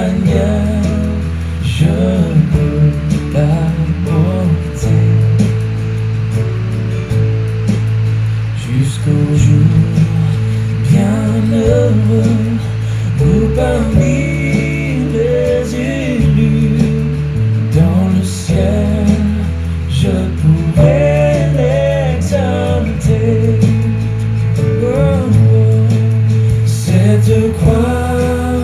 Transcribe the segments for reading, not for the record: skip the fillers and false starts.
manière je peux la porter jusqu'au jour bien heureux où parmi les élus dans le ciel je pourrais l'exalter. Oh, oh. Cette croix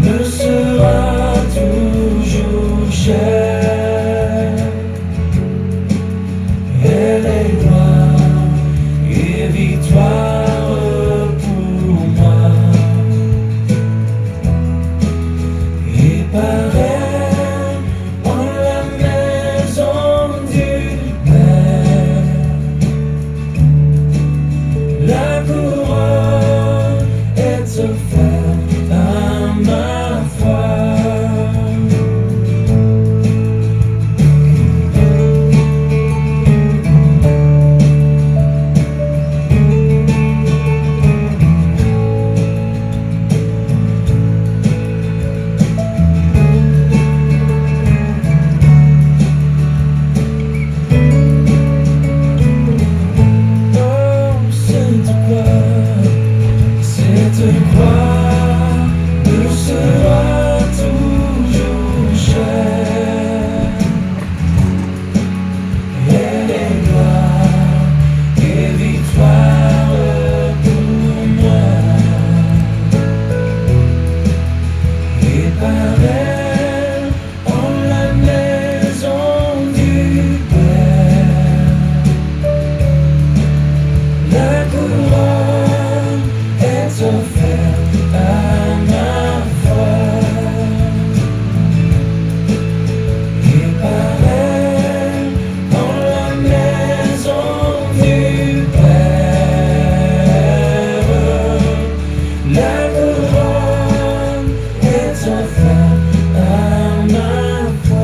me sera toujours chère. Elle est gloire et victoire pour moi. Et par elle, en la maison du Père, la couronne est offerte à ma foi. Cette croix me sera toujours chère. Elle est gloire et victoire pour moi. Et par elle, en la maison du Père, la couronne est offerte à ma foi. Et par elle, en la maison du Père, la couronne est offerte à ma foi.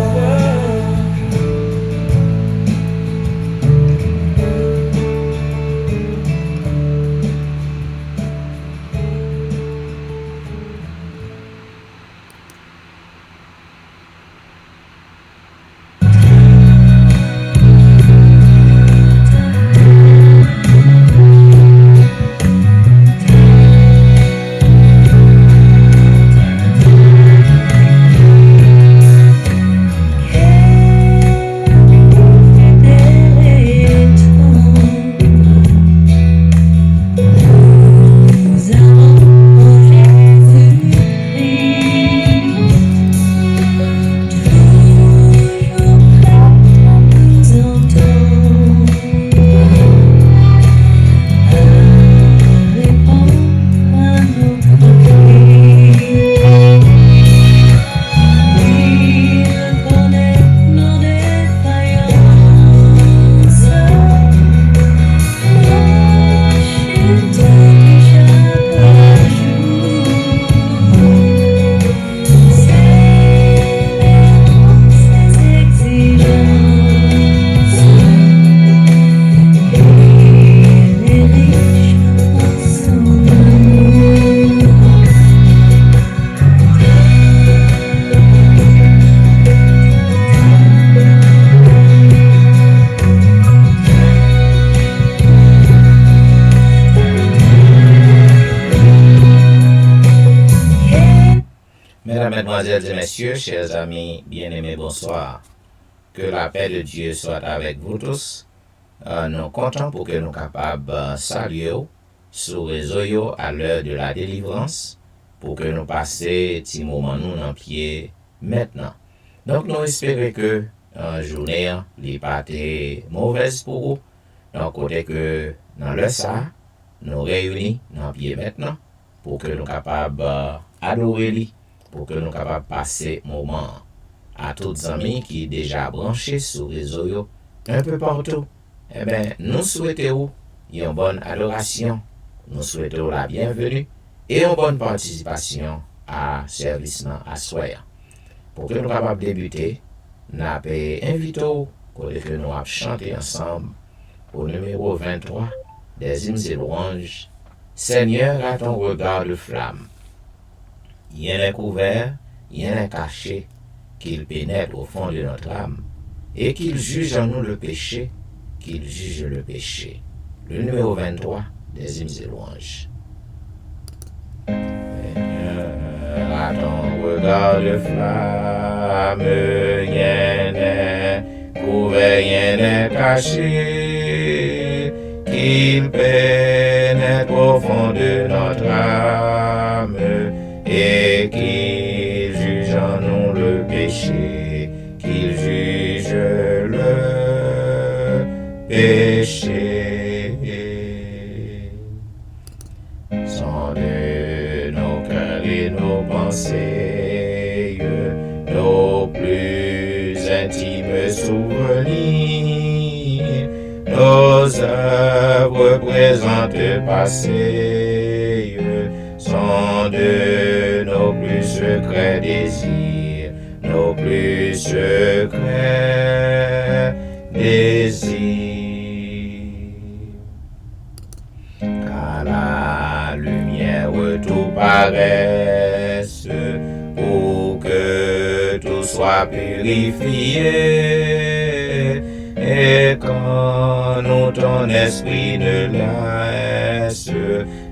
Mesdames, Mesdemoiselles et Messieurs, chers amis bien-aimés, bonsoir. Que la paix de Dieu soit avec vous tous. Nous sommes contents pour que nous soyons capables de saluer sur les réseaux à l'heure de la délivrance, pour que nous passions petit moment nous dans pied maintenant. Donc nous espérons que la journée n'est pas mauvaise pour vous. Donc côté que dans le ça, nous réunis dans pied maintenant pour que nous soyons capables d'adorer lui, pour que nous soyons capables de passer moment à tous les amis qui sont déjà branchés sur les réseaux un peu partout. Eh bien, nous souhaitons une bonne adoration, nous souhaitons la bienvenue et une bonne participation à service à soi. Pour que nous soyons capables de débuter, nous avons invité que nous avons chanté ensemble au numéro 23 des hymnes et louanges. Seigneur, à ton regard de flamme. Rien n'est couvert rien n'est caché, qu'il pénètre au fond de notre âme, et qu'il juge en nous le péché, qu'il juge le péché. Le numéro 23 des hymnes et louanges. À ton regard de flamme, rien n'est couvert, rien n'est caché, qu'il pénètre au fond de notre âme, et qu'il juge en nous le péché, qu'il juge le péché. Sonde nos cœurs et nos pensées, nos plus intimes souvenirs, nos œuvres présentes passées, sonde nos plus secrets désirs, nos plus secrets désirs. Qu'à la lumière tout paraisse, pour que tout soit purifié, et quand nous ton esprit ne laisse,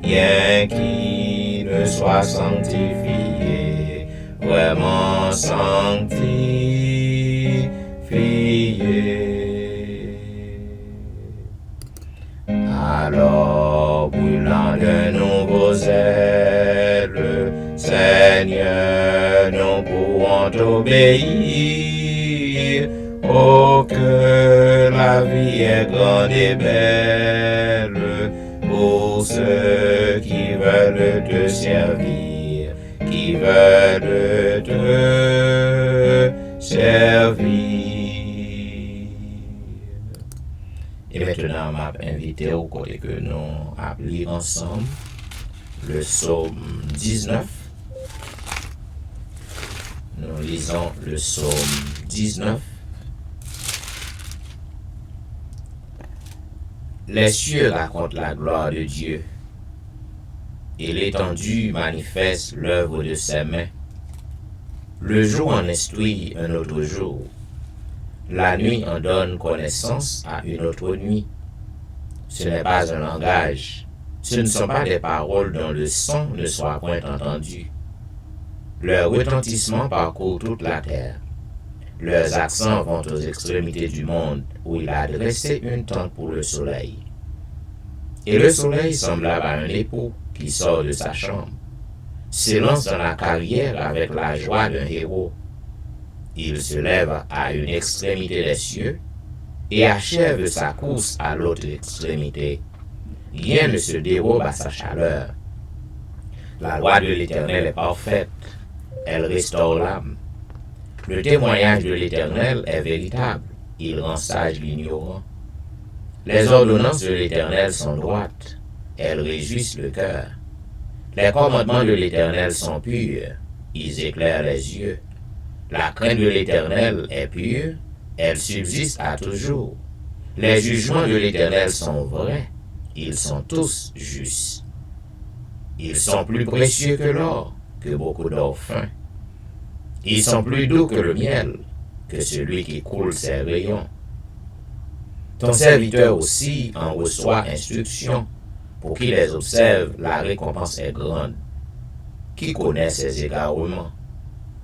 rien qui ne soit sanctifié, vraiment sanctifié. Alors, brûlant de nouveaux ailes, Seigneur, nous pourrons t'obéir. Oh, que la vie est grande et belle pour ceux qui veulent te servir, qui veulent te servir. Et maintenant, m'a invité au côté que nous appelons ensemble le psaume 19. Nous lisons le psaume 19. Les cieux racontent la gloire de Dieu, et l'étendue manifeste l'œuvre de ses mains. Le jour en instruit un autre jour, la nuit en donne connaissance à une autre nuit. Ce n'est pas un langage, ce ne sont pas des paroles dont le son ne soit point entendu. Leur retentissement parcourt toute la terre. Leurs accents vont aux extrémités du monde, où il a dressé une tente pour le soleil. Et le soleil, semblable à un époux qui sort de sa chambre, s'élance dans la carrière avec la joie d'un héros. Il se lève à une extrémité des cieux et achève sa course à l'autre extrémité. Rien ne se dérobe à sa chaleur. La loi de l'Éternel est parfaite, elle restaure l'âme. Le témoignage de l'Éternel est véritable, il rend sage l'ignorant. Les ordonnances de l'Éternel sont droites, elles réjouissent le cœur. Les commandements de l'Éternel sont purs, ils éclairent les yeux. La crainte de l'Éternel est pure, elle subsiste à toujours. Les jugements de l'Éternel sont vrais, ils sont tous justes. Ils sont plus précieux que l'or, que beaucoup d'or fin. Ils sont plus doux que le miel, que celui qui coule ses rayons. Ton serviteur aussi en reçoit instruction, pour qu'il les observe, la récompense est grande. Qui connaît ses égarements?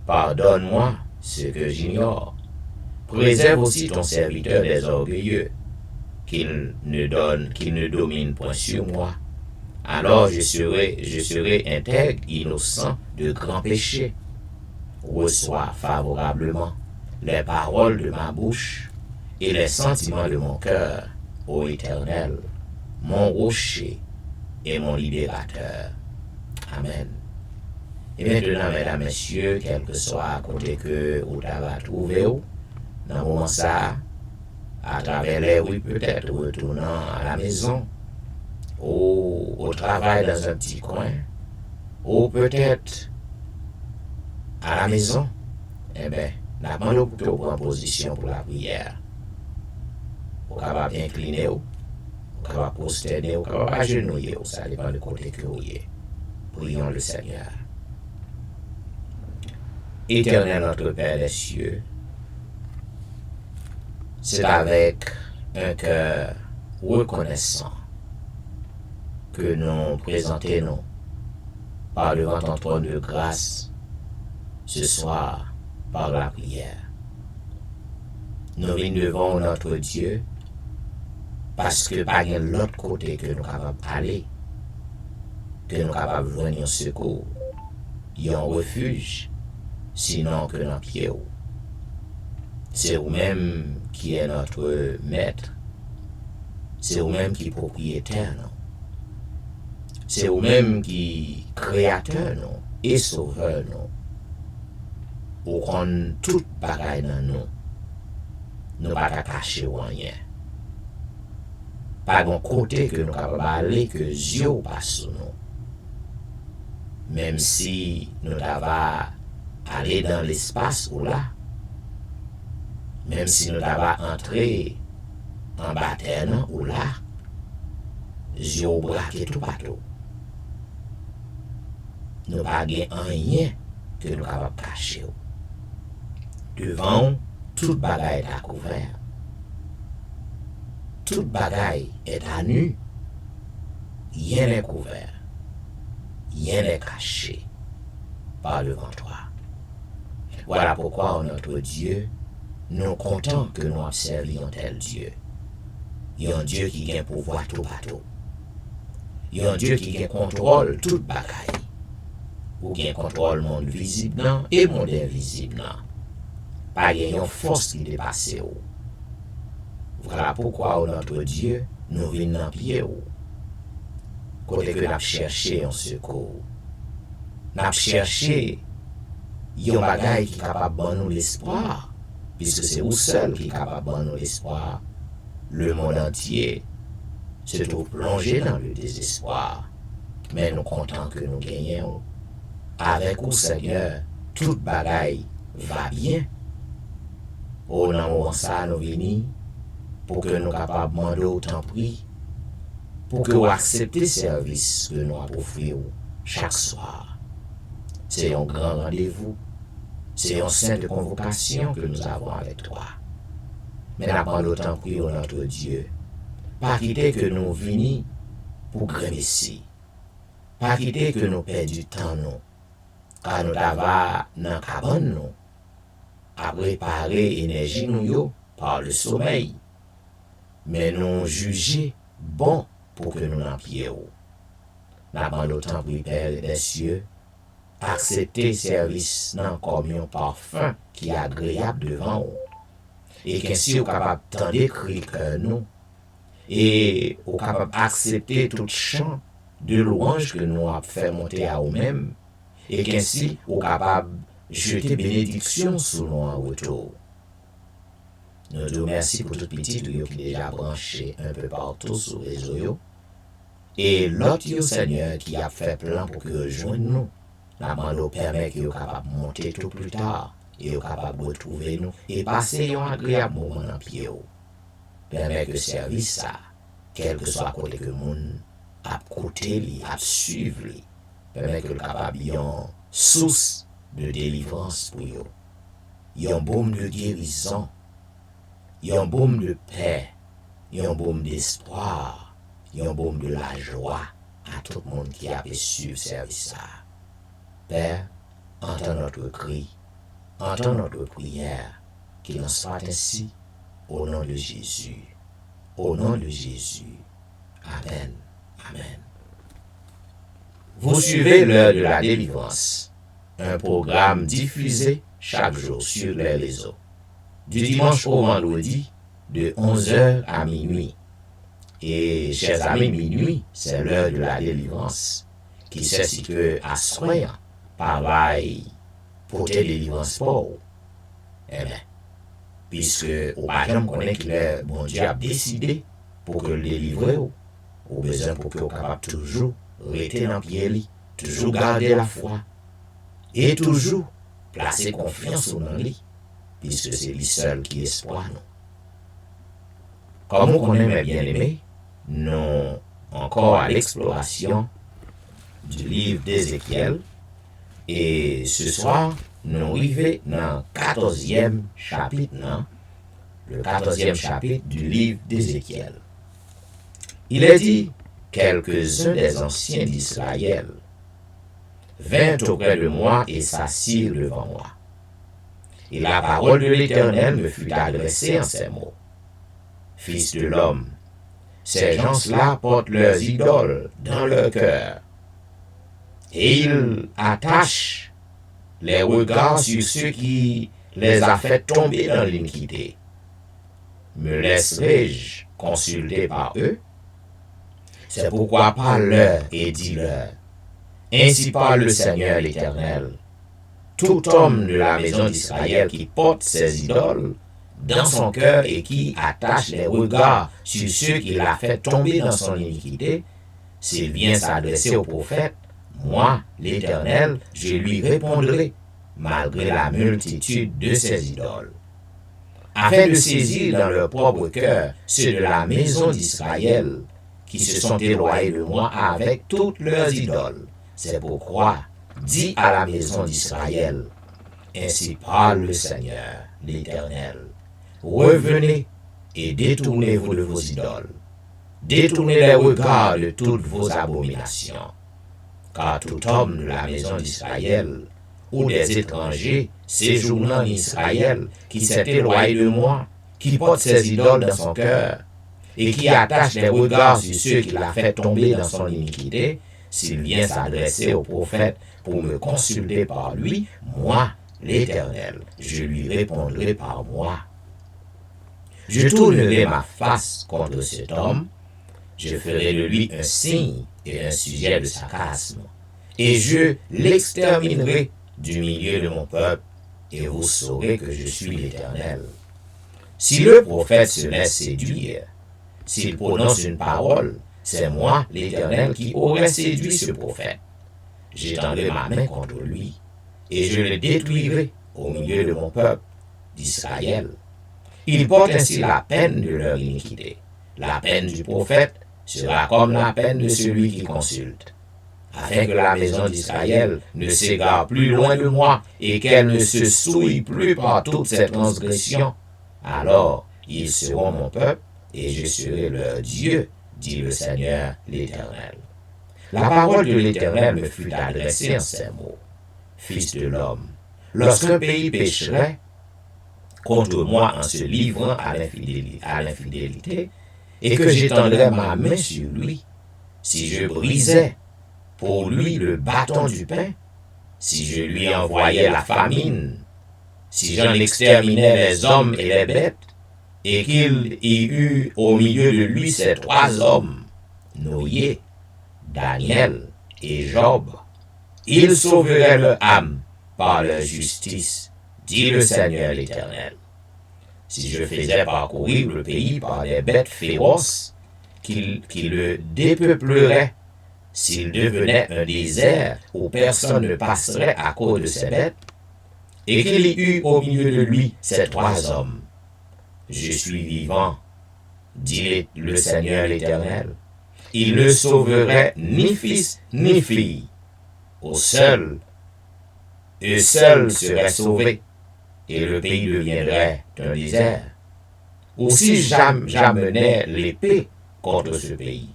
Pardonne-moi ce que j'ignore. Préserve aussi ton serviteur des orgueilleux, qu'il ne domine point sur moi. Alors je serai intègre, innocent de grands péchés. Reçois favorablement les paroles de ma bouche et les sentiments de mon cœur, ô Éternel, mon rocher et mon libérateur. Amen. Et maintenant, mesdames, messieurs, quel que soit à côté que vous avez trouvé, dans le moment ça, à travers les rues peut-être, retournant à la maison, ou au travail dans un petit coin, ou peut-être à la maison, eh bien, nous demandons pour que vous preniez position pour la prière. Vous êtes capable d'incliner, vous êtes capable de prosterner, vous êtes capable d'agenouiller, ça dépend de côté que vous êtes. Prions le Seigneur. Éternel notre Père des cieux, c'est avec un cœur reconnaissant que nous présentons par devant ton trône de grâce ce soir par la prière. Nous venons devant notre Dieu parce que pas de l'autre côté que nous sommes capables d'aller, que nous sommes capables de joindre un secours, un refuge, sinon que dans pied. C'est vous-même qui est notre maître, c'est vous-même qui est propriétaire, non? C'est vous-même qui est créateur, non? Et sauveur, non? Pour qu'on toute bagaille dans nous, nous pas cacher ou rien. Pas d'un côté que nous capables d'aller que Dieu passe sur nous. Même si nous devons aller dans l'espace ou là, même si nous devons entrer en baptême ou là, Dieu braque tout partout. Nous pas rien que nous capables de cacher. Devant, toute bagaille est à couvert. Toute bagaille est à nu. Rien n'est couvert. Rien n'est caché par devant toi. Voilà pourquoi, notre Dieu, nous comptons que nous observions tel Dieu. Il y a un Dieu qui a pouvoir tout partout. Il y a un Dieu qui a contrôle toute bagaille. Ou qui contrôle le monde visible et le monde invisible. Pas une force qui dépasse. Voilà pourquoi, notre Dieu, nous venons dans pied. Côté que nous avons cherché un secours. Nous avons cherché un bagage qui est capable de nous l'espoir. Puisque c'est vous seul qui est capable de nous l'espoir. Le monde entier se trouve plongé dans le désespoir. Mais nous comptons que nous gagnons. Avec vous, Seigneur, toute bagaille va bien. Au nom de ça, nous venons pour que nous soyons capables de demander autant prix, pour que vous acceptiez le service que nous offrons chaque soir. C'est un grand rendez-vous, c'est une sainte convocation que nous avons avec toi. Mais nous demandons autant prix au notre Dieu, pas quitter que nous venons pour grémer, pas quitter que nous perdons du temps, nous, car nous avons dans la cabane, nous, à préparer l'énergie nous par le sommeil, mais nous juger bon pour que nous n'en pieds. Nous avons autant pour Père des cieux, accepter service dans comme un parfum qui est agréable devant nous, et qu'ainsi nous sommes capables d'en décrire que nous, et nous sommes capables d'accepter tout chant de louange que nous avons fait monter à nous-mêmes, et qu'ainsi nous sommes capables jeter bénédiction sur nous en retour. Nous te remercions pour tout petit qui est déjà branché un peu partout sur les réseaux. Et l'autre Seigneur qui a fait plan pour que rejoigne nous. Nous demandons permet qu'il soit capable de monter tout plus tard et capable de retrouver nous et passer un agréable moment en pied. Permet que le service ça, quel que soit côté que le monde a côté, a suivre, permet que le capable ait une source de délivrance pour eux. Il y a un baume de guérison, il y a un baume de paix, il y a un baume d'espoir, il y a un baume de la joie à tout le monde qui a pu suivre ce service. Père, entends notre cri, entends notre prière, qu'il en soit ainsi, au nom de Jésus. Au nom de Jésus. Amen. Amen. Vous suivez l'heure de la délivrance, un programme diffusé chaque jour sur les réseaux, du dimanche au vendredi, de 11h à minuit. Et, chers amis, minuit, c'est l'heure de la délivrance, qui sait que à soin, pareil, pour te délivrance pour vous. Eh bien, puisque au bagage connaît que le bon Dieu a décidé pour que le délivrer, au besoin pour que vous capable toujours rester dans le pied, toujours garder la foi, et toujours placer confiance dans lui, puisque c'est lui seul qui espoir nous. Comme on connaît mes bien-aimés, nous encore à l'exploration du livre d'Ézéchiel, et ce soir, nous arrivons dans le 14e chapitre, non? Le 14e chapitre du livre d'Ézéchiel. Il est dit, quelques-uns des anciens d'Israël vinrent auprès de moi et s'assirent devant moi. Et la parole de l'Éternel me fut adressée en ces mots. Fils de l'homme, ces gens-là portent leurs idoles dans leur cœur, et ils attachent les regards sur ceux qui les a fait tomber dans l'iniquité. Me laisserai-je consulter par eux? C'est pourquoi parle-leur et dis-leur. Ainsi parle le Seigneur l'Éternel. Tout homme de la maison d'Israël qui porte ses idoles dans son cœur et qui attache les regards sur ceux qu'il a fait tomber dans son iniquité, s'il vient s'adresser au prophète, moi, l'Éternel, je lui répondrai, malgré la multitude de ses idoles. Afin de saisir dans leur propre cœur ceux de la maison d'Israël qui se sont éloignés de moi avec toutes leurs idoles. C'est pourquoi, dis à la maison d'Israël, ainsi parle le Seigneur, l'Éternel. Revenez et détournez-vous de vos idoles. Détournez les regards de toutes vos abominations. Car tout homme de la maison d'Israël ou des étrangers séjournant en Israël qui s'est éloigné de moi, qui porte ses idoles dans son cœur, et qui attache les regards sur ceux qu'il a fait tomber dans son iniquité, s'il vient s'adresser au prophète pour me consulter par lui, moi, l'Éternel, je lui répondrai par moi. Je tournerai ma face contre cet homme, je ferai de lui un signe et un sujet de sarcasme, et je l'exterminerai du milieu de mon peuple, et vous saurez que je suis l'Éternel. Si le prophète se laisse séduire, s'il prononce une parole, c'est moi, l'Éternel, qui aurais séduit ce prophète. J'étendrai ma main contre lui, et je le détruirai au milieu de mon peuple, d'Israël. Ils portent ainsi la peine de leur iniquité. La peine du prophète sera comme la peine de celui qui consulte, afin que la maison d'Israël ne s'égare plus loin de moi et qu'elle ne se souille plus par toutes ces transgressions. Alors ils seront mon peuple et je serai leur Dieu, dit le Seigneur l'Éternel. La parole de l'Éternel me fut adressée en ces mots. Fils de l'homme, lorsqu'un pays pécherait contre moi en se livrant à l'infidélité, et que j'étendrais ma main sur lui, si je brisais pour lui le bâton du pain, si je lui envoyais la famine, si j'en exterminais les hommes et les bêtes, et qu'il y eut au milieu de lui ces trois hommes, Noé, Daniel et Job, ils sauveraient leur âme par leur justice, dit le Seigneur l'Éternel. Si je faisais parcourir le pays par des bêtes féroces qui le dépeupleraient, s'il devenait un désert où personne ne passerait à cause de ces bêtes, et qu'il y eut au milieu de lui ces trois hommes, je suis vivant, dit le Seigneur l'Éternel. Il ne sauverait ni fils ni fille. Eux seuls seraient sauvés, et le pays deviendrait un désert. Aussi j'amenais l'épée contre ce pays.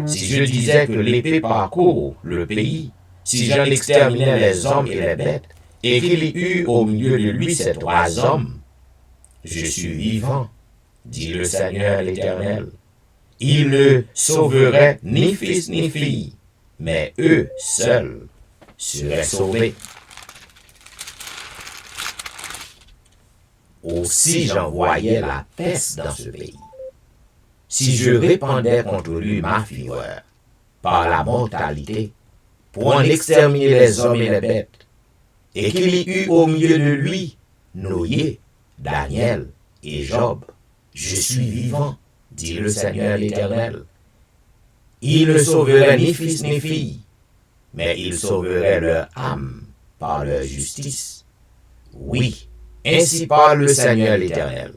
Si je disais que l'épée parcourt le pays, si j'en exterminais les hommes et les bêtes, et qu'il y eut au milieu de lui ces trois hommes, je suis vivant, dit le Seigneur l'Éternel. Il ne sauverait ni fils ni fille, mais eux seuls seraient sauvés. Aussi j'envoyais la peste dans ce pays. Si je répandais contre lui ma fureur par la mortalité, pour en exterminer les hommes et les bêtes, et qu'il y eut au milieu de lui Noé, Daniel et Job, je suis vivant, dit le Seigneur l'Éternel. Il ne sauverait ni fils ni fille, mais il sauverait leur âme par leur justice. Oui, ainsi parle le Seigneur l'Éternel.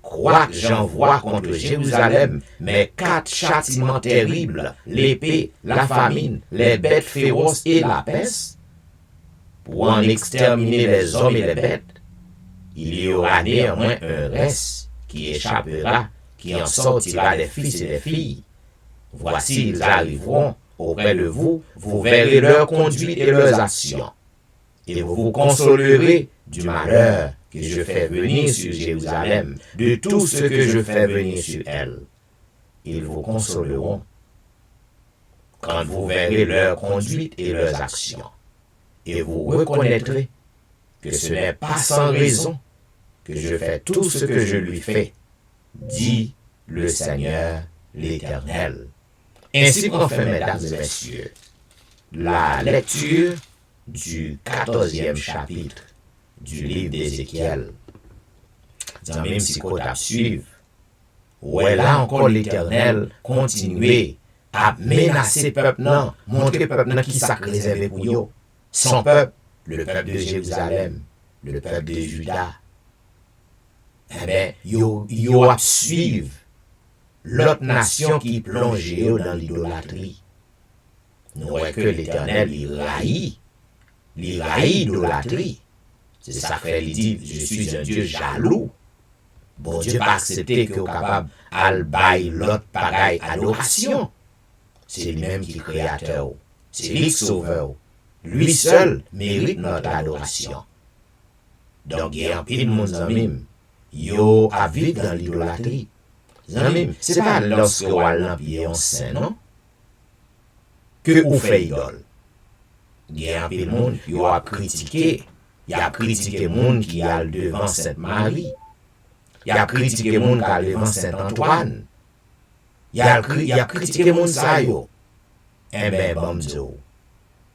Quoique j'envoie contre Jérusalem mes 4 châtiments terribles, l'épée, la famine, les bêtes féroces et la peste, pour en exterminer les hommes et les bêtes, il y aura néanmoins un reste qui échappera, qui en sortira des fils et des filles. Voici, ils arriveront auprès de vous, vous verrez leur conduite et leurs actions, et vous vous consolerez du malheur que je fais venir sur Jérusalem, de tout ce que je fais venir sur elle. Ils vous consoleront quand vous verrez leur conduite et leurs actions, et vous reconnaîtrez que ce n'est pas sans raison que je fais tout ce que je lui fais, dit le Seigneur l'Éternel. Ainsi qu'en fait, mesdames et messieurs, la lecture du 14e chapitre du livre d'Ézéchiel. Même si qu'on t'a suivre, ouais, là encore l'Éternel continuait à menacer peuple non, montrer peuple qui s'est réservé pour eux. Son peuple, le peuple de Jérusalem, le peuple de Juda. Eh bien, yo a suivre l'autre nation qui plongeait dans l'idolâtrie. Nous voyons que l'Éternel, il raillit l'idolâtrie. C'est ça qu'il dit, je suis un Dieu jaloux. Bon Dieu pas accepté que vous capable d'albaï l'autre pareil adoration. C'est lui-même qui est créateur. C'est lui qui sauveur. Lui seul mérite notre adoration. Donc, il y a un pile de monde zamim. Yo a vivre dans l'idolâtrie. Zamim, c'est pas lorsque vous allez en saint, non? Que vous faites idole. Il y a un pile de monde, yo a critiqué. Il a critiqué le monde qui a devant Sainte Marie. Il a critiqué le monde qui a devant Saint Antoine. Il a critiqué le monde ça yo. Eh bien, bon Dieu.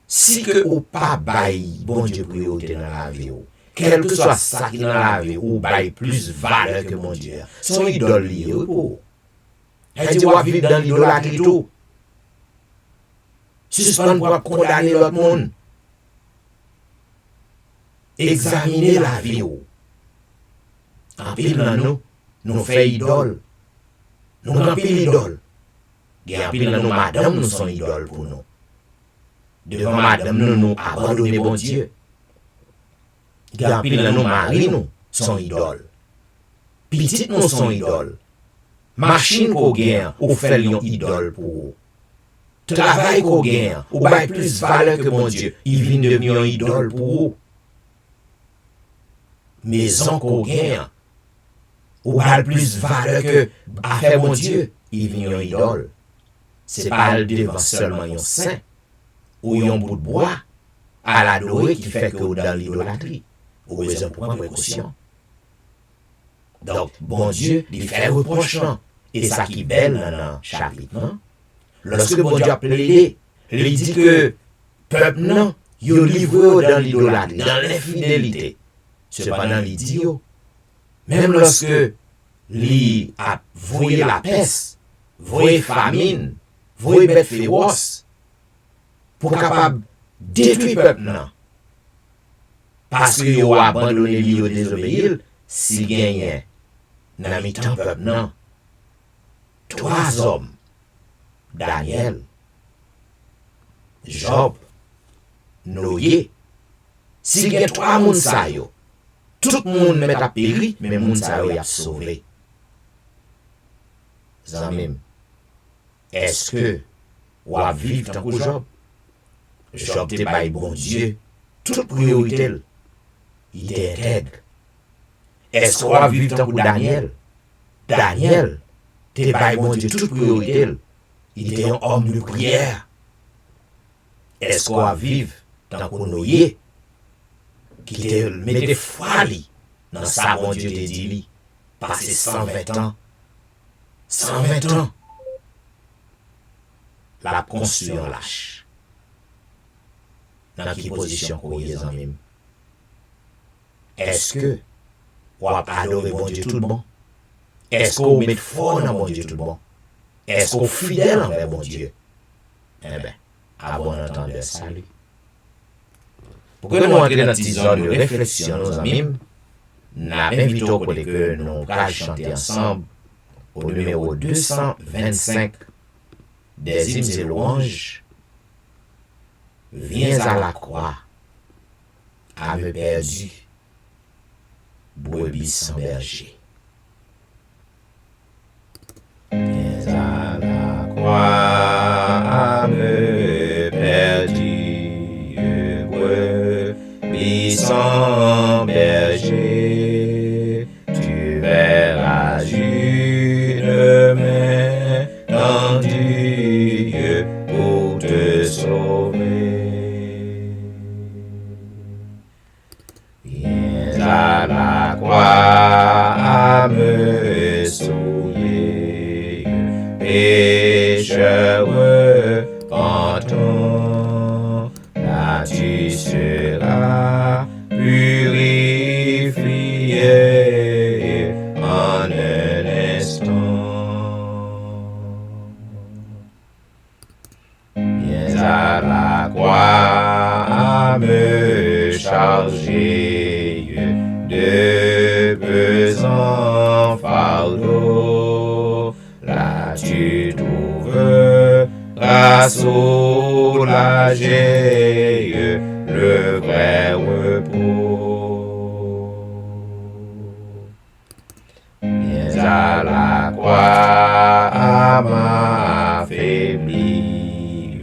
Si que ou pas bail, bon Dieu priorité dans la vie, quel que soit ça qui dans la vie, ou bail plus valeur que mon Dieu, son idole lié ou. Elle dit, on vivre dans l'idolâtrie tout. Suspendre pour condamner l'autre monde. Examiner la vie. En pile dans nous faisons idole. Nous en pile idole. En pile dans nous, madame, nous sommes idoles pour nous. Devant madame, nous abandonnons bon Dieu. En pile dans nous, mari, nous sommes idoles. Petite, nous sommes idoles. Machine qu'on gagne, ou fait une idole pour vous. Travail qu'on gagne, ou bail plus valeur que mon Dieu, il vient devenir une idole pour vous. Maison qu'on gagne, ou bail plus valeur que affaire mon Dieu, il vient une idole. C'est pas devant seulement un saint, ou un bout de bois, à l'adorer qui fait que dans l'idolâtrie, ou besoin pour prendre précaution. Donc, bon Dieu, il fait reprochant. Et ça qui est belle dans le chapitre, non? Lorsque bon Dieu a plaidé, il dit que peuple, non, il livré dans l'idolâtrie, dans l'infidélité. Cependant, il dit, même lorsque il a voué la peste, voué famine, voué bête féroce, pour capable détruire peuple, non? Parce qu'il a abandonné l'île au désobéir, s'il gagne, dans le temps peuple, non? 3 hommes, Daniel, Job, Noé, s'il y a 3 moun sa yo, tout le monde met à péri, mais moun sa yo y a sauvé. Zamim, est-ce que ou a vivre tant que Job? Job te bail bon Dieu, toute priorité, il était intègre. Est-ce qu'on a vivre tant que Daniel? Daniel, te bail bon Dieu, toute priorité, il était un homme de prière. Est-ce qu'on a vivre tant que Noé, qui te mettait foi dans sa bon Dieu te dit, passer 120 ans, 120 ans, la construit en lâche. Dans quelle position qu'on y est en même? Est-ce que on va adorer bon Dieu tout le bon? Est-ce qu'on met fort dans bon Dieu tout le bon? Est-ce qu'on est fidèle envers bon Dieu? Eh bien, à bon entendeur, salut. Pour que nous entrions dans cette zone de réflexion, nos amis, nous invitons pour que nous allons chanter ensemble au numéro 225 des hymnes et louanges. Viens à la croix, âme perdue, brebis sans berger. Viens à la croix, âme perdue, brebis sans berger, tu verras une main tendue pour te sauver. Viens à la croix, âme souillée, pécheur repentant, là tu seras purifié en un instant. Viens à la croix, âme chargée de pesants fardeaux, là tu trouveras soulagé le vrai repos. Viens à la croix, âme affaiblie,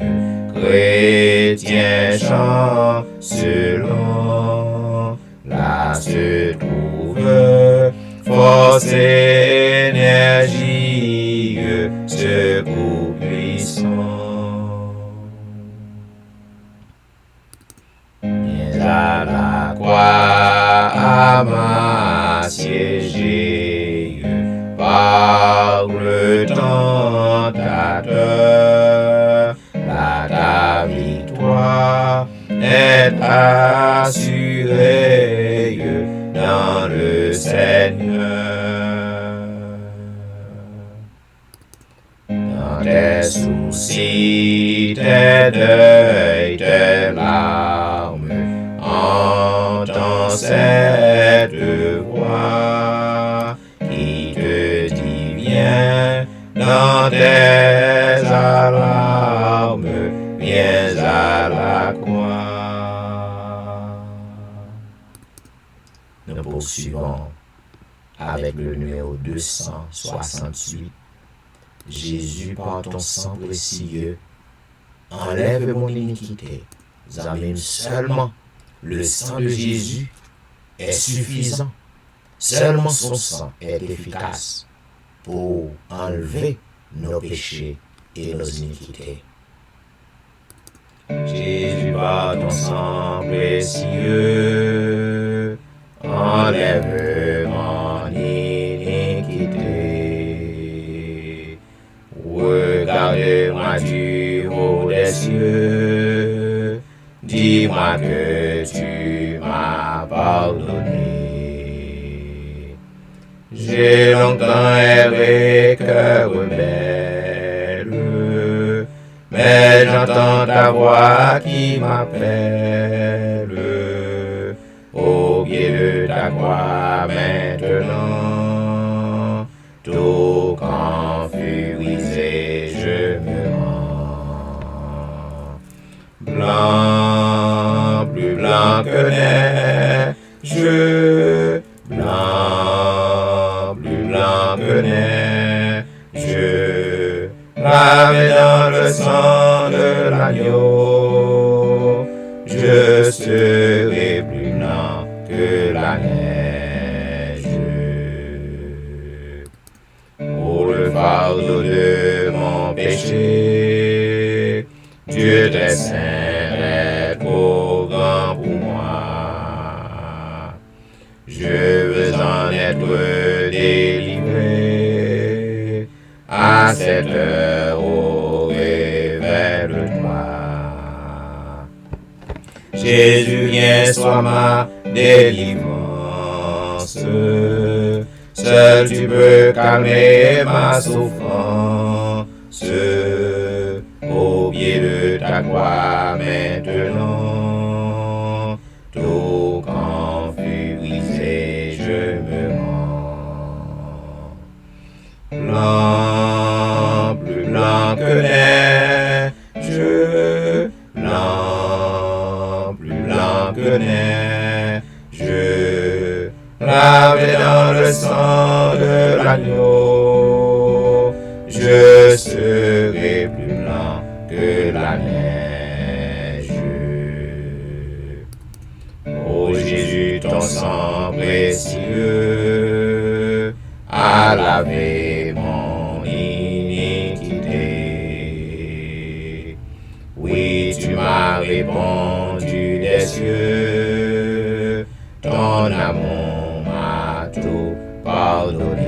chrétien chancelant, là se trouve force, énergie, secours puissant. Viens à la croix, âme assiégée par le tentateur, là ta victoire est assurée dans le Seigneur. Dans tes soucis, tes deuils, tes larmes, entends cette voix qui te dit viens dans tes alarmes, viens à la croix. Nous poursuivons avec le numéro 268. Jésus, par ton sang précieux, enlève mon iniquité. Amen. Seulement le sang de Jésus est suffisant. Seulement son sang est efficace pour enlever nos péchés et nos iniquités. Jésus, par ton sang précieux, enlève mon iniquité. Regarde-moi du haut des cieux, dis-moi que tu m'as pardonné. J'ai longtemps erré, cœur rebelle, mais j'entends ta voix qui m'appelle. Au pied de ta croix maintenant, tout confurisé, je me rends. Blanc, plus blanc que neige, blanc, plus blanc que neige, lavé dans le sang de l'agneau, je serai plus blanc que la neige. Pour le fardeau de mon péché, Dieu t'est saint est trop grand pour moi. Je veux en être délivré à cette heure, oh, révèle-toi. Jésus, viens, sois ma délivrance. Seul tu peux calmer ma souffrance. Au pied de ta croix maintenant, tout confurisé, je me rends. Blanc, plus blanc que neige, blanc, plus blanc que neige. lavé dans le sang de l'agneau, je serai plus blanc que la neige. Ô Jésus, ton sang précieux a lavé mon iniquité. Oui, tu m'as répondu des cieux, ton amour m'a tout pardonné.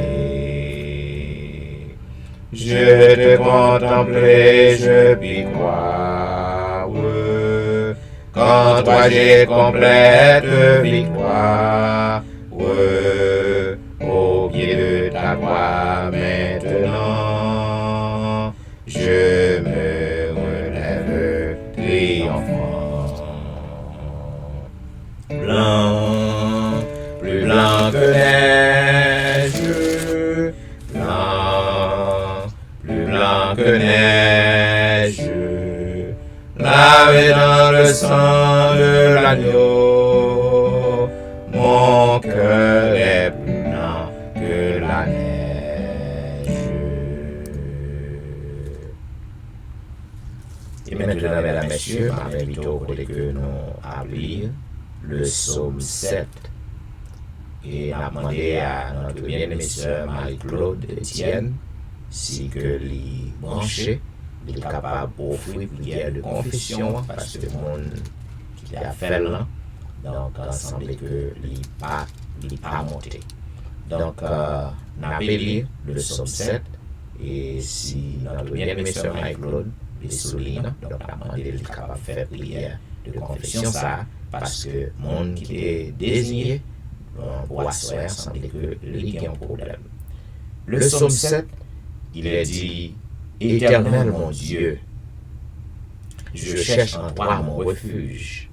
Je te contemplais, je puis croire, qu'en toi j'ai complète victoire. Au pied de ta croix maintenant, je me relève triomphant. Blanc, plus blanc que neige, blanc, plus blanc que neige, lavé dans le sang de l'agneau, mon cœur est plus blanc que la neige. Et maintenant, mesdames et messieurs, ma invite au côté que nous appelons le psaume 7. Et a demandé à notre bien-aimée sœur Marie-Claude Etienne si que les branchés, il est capable d'offrir prière de confession parce que le monde qui a fait là, donc il semblait que il pas monté. Donc on a appelé le psaume 7 et si notre bien-aimée sœur Marie-Claude les souligne, donc on a demandé qu'il est capable de faire prière de confession ça parce que le monde qui est désigné pour asseoir semblait que il y a un problème. Le psaume 7, il est dit: Éternel mon Dieu, je cherche en toi mon refuge.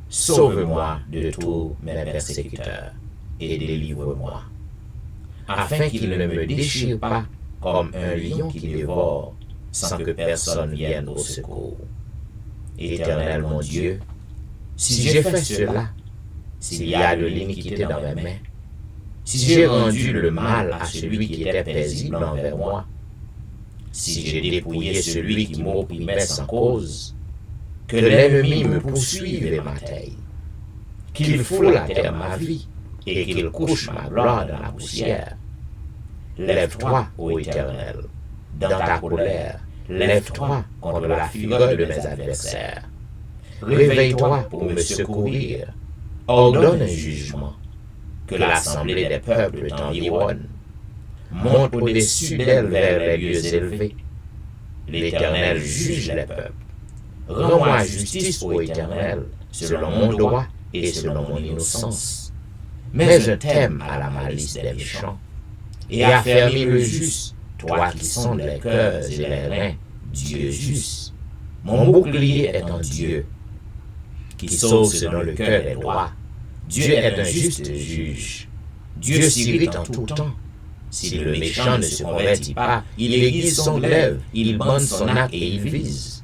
Sauve-moi de tous mes persécuteurs et délivre-moi, afin qu'ils ne me déchirent pas comme un lion qui dévore sans que personne vienne au secours. Éternel mon Dieu, si j'ai fait cela, s'il y a de l'iniquité dans mes mains, si j'ai rendu le mal à celui qui était paisible envers moi, si j'ai dépouillé celui qui m'opprimait sans cause, que l'ennemi me poursuive et m'atteigne, qu'il foule à terre ma vie et qu'il couche ma gloire dans la poussière. Lève-toi, ô Éternel, dans ta colère, lève-toi contre la fureur de mes adversaires. Réveille-toi pour me secourir, ordonne un jugement, que l'assemblée des peuples t'environne. Monte au-dessus d'elle vers les lieux élevés. L'Éternel juge les peuples. Rends-moi justice, ô Éternel, selon mon droit et selon mon innocence. Mais je t'aime à la malice des méchants, et affermis le juste, toi qui sondes les cœurs et les reins, Dieu juste. Mon bouclier est en Dieu, qui sauve selon le cœur des droits. Dieu est un juste juge. Dieu s'irrite en tout temps. Si le méchant ne se convertit pas, il aiguise son glaive, il bande son arc et il vise.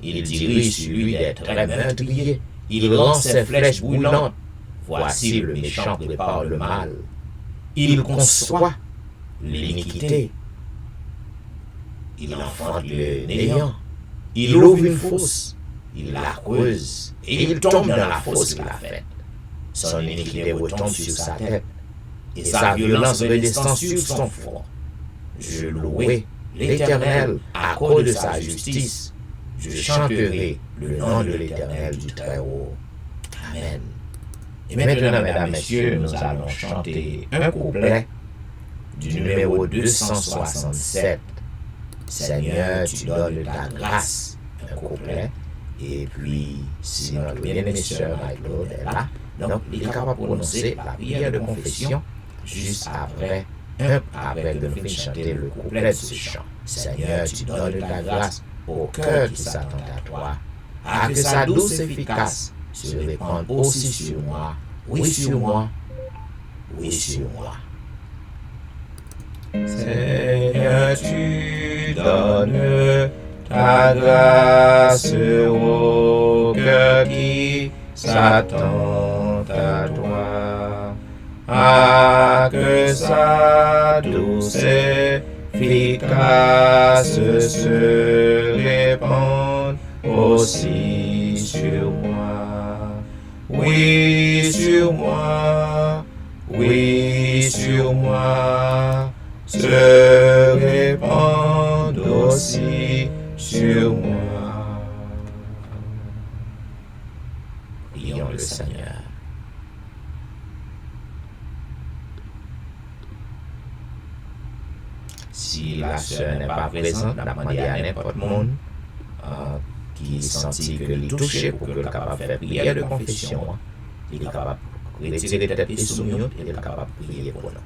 Il dirige sur lui des traits meurtriers, il rend ses flèches brûlantes. Voici le méchant prépare le mal. Il conçoit l'iniquité. Il enfante le néant. Il ouvre une fosse, il la creuse, et il tombe dans la fosse qu'il a faite. Son iniquité retombe sur sa tête, et sa violence redescend sur son front. Je louerai l'Éternel à cause de sa justice. Je chanterai le nom de l'Éternel du Très-Haut. Amen. Et maintenant, mesdames, messieurs, nous allons chanter un couplet du numéro 267. Seigneur, tu donnes ta grâce, un couplet. Et puis, si notre bien-aimée sœur Marie-Claude est là, donc il est capable de prononcer la prière de confession juste après que nous finissons chanter le couplet de ce chant. Seigneur, tu donnes ta grâce au cœur qui s'attend à toi, à que sa douce efficace se répande aussi sur moi, oui sur moi, oui sur moi. Seigneur, tu donnes ta grâce au cœur qui s'attend à toi, que sa douceur efficace se répande aussi sur moi. Oui, sur moi, oui, sur moi, se répand aussi sur moi. Prions le Seigneur. Si la sœur n'est pas présente, n'a demandé à n'importe monde qui sentit que les touché pour que le capable de faire prière de confession, il est capable de retirer tête et soumis, il est capable de prier pour nous.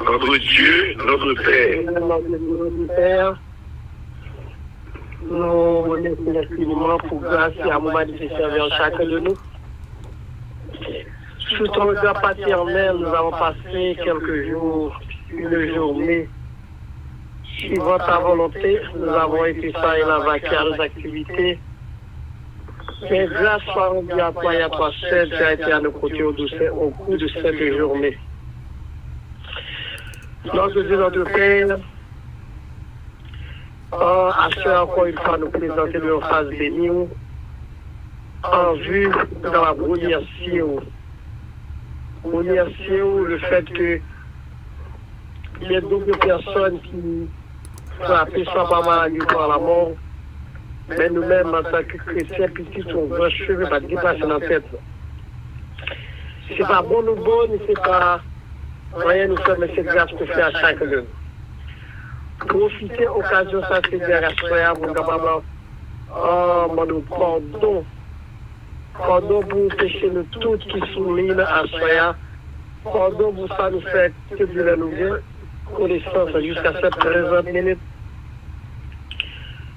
Notre Dieu, notre Père, nous remercions infiniment pour grâce et amour manifesté envers chacun de nous. Sous ton regard paternel, nous avons passé quelques jours, une journée. Suivant ta volonté, nous avons été ça et la vaquer à nos activités. Mais grâce soit rendue à toi et à toi seul, tu as été à nos côtés au cours de cette journée. Notre Dieu, notre Père, à ce encore une fois nous présenter nos phases bénies en vue de la bruniation. Bruniation, le fait que il y a beaucoup de personnes qui frappent soit par maladie, par la mort, mais nous-mêmes, en tant que chrétiens, petits, on veut cheveux, pas dépasser dans la tête. C'est pas bon ou bon, c'est pas rien nous faire, mais c'est grâce qu'on fait à chacun de nous. Profiter de l'occasion, ça c'est bien à soi, pour nous pardon. Pardon pour pécher nous tous qui soulignent à soi. Pardon pour ça nous fait que de la nouvelle connaissance jusqu'à cette présente minute.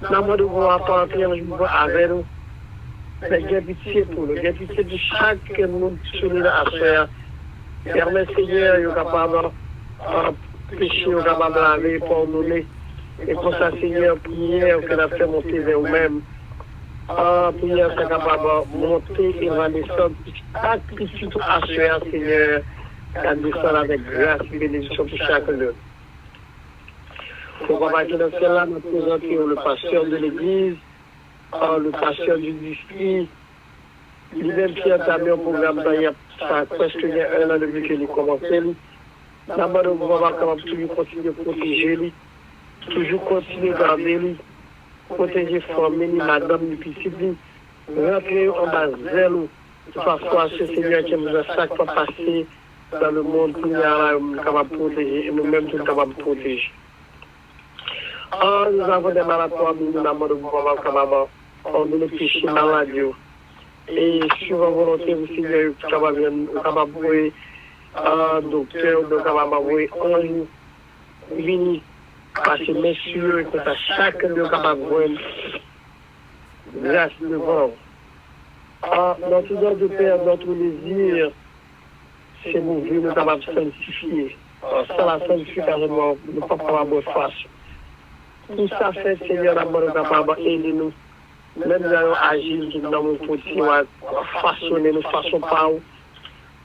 Nous avons devoir partir un jour avec nous. Mais j'ai pitié pour nous, j'ai pitié de chaque monde qui souligne à soi. Permet Seigneur, il est capable de pécher, il est capable de laver, pardonner. Et pour ça, Seigneur, prière que nous fait monter vers nous-mêmes. Prière que nous capable de monter et va descendre. Tout à soi, Seigneur, qu'à descendre avec grâce et bénédiction pour chacun d'eux. Pour avoir dans cela, nous présentons le pasteur de l'Église, le pasteur du district. Lui-même qui a entamé un programme il y a presque un an depuis qu'il a commencé. D'abord, nous allons toujours continuer de protéger lui, toujours continuer de garder lui, protéger former lui, madame, lui, petit lui, rentrer en bas zèle, de façon à ce Seigneur qui nous a chaque fois passé dans le monde pour nous capable de protéger et nous-mêmes nous capables de protéger. Nous avons des malades pour nous, nous avons des péchés maladies. Et suivant volonté aussi, nous sommes capables de un docteur, nous sommes capables d'envoyer un vini, parce que messieurs, que chacun de nous capable de grâce devant. Notre don de Père, notre désir, c'est nous vivre, nous capables de sanctifier. Sans la sanctification, nous ne pouvons pas avoir face. Tout ça fait, Seigneur, nous capable d'aider nous. Même nous allons agir dans mon côté, façonner nous, façon pas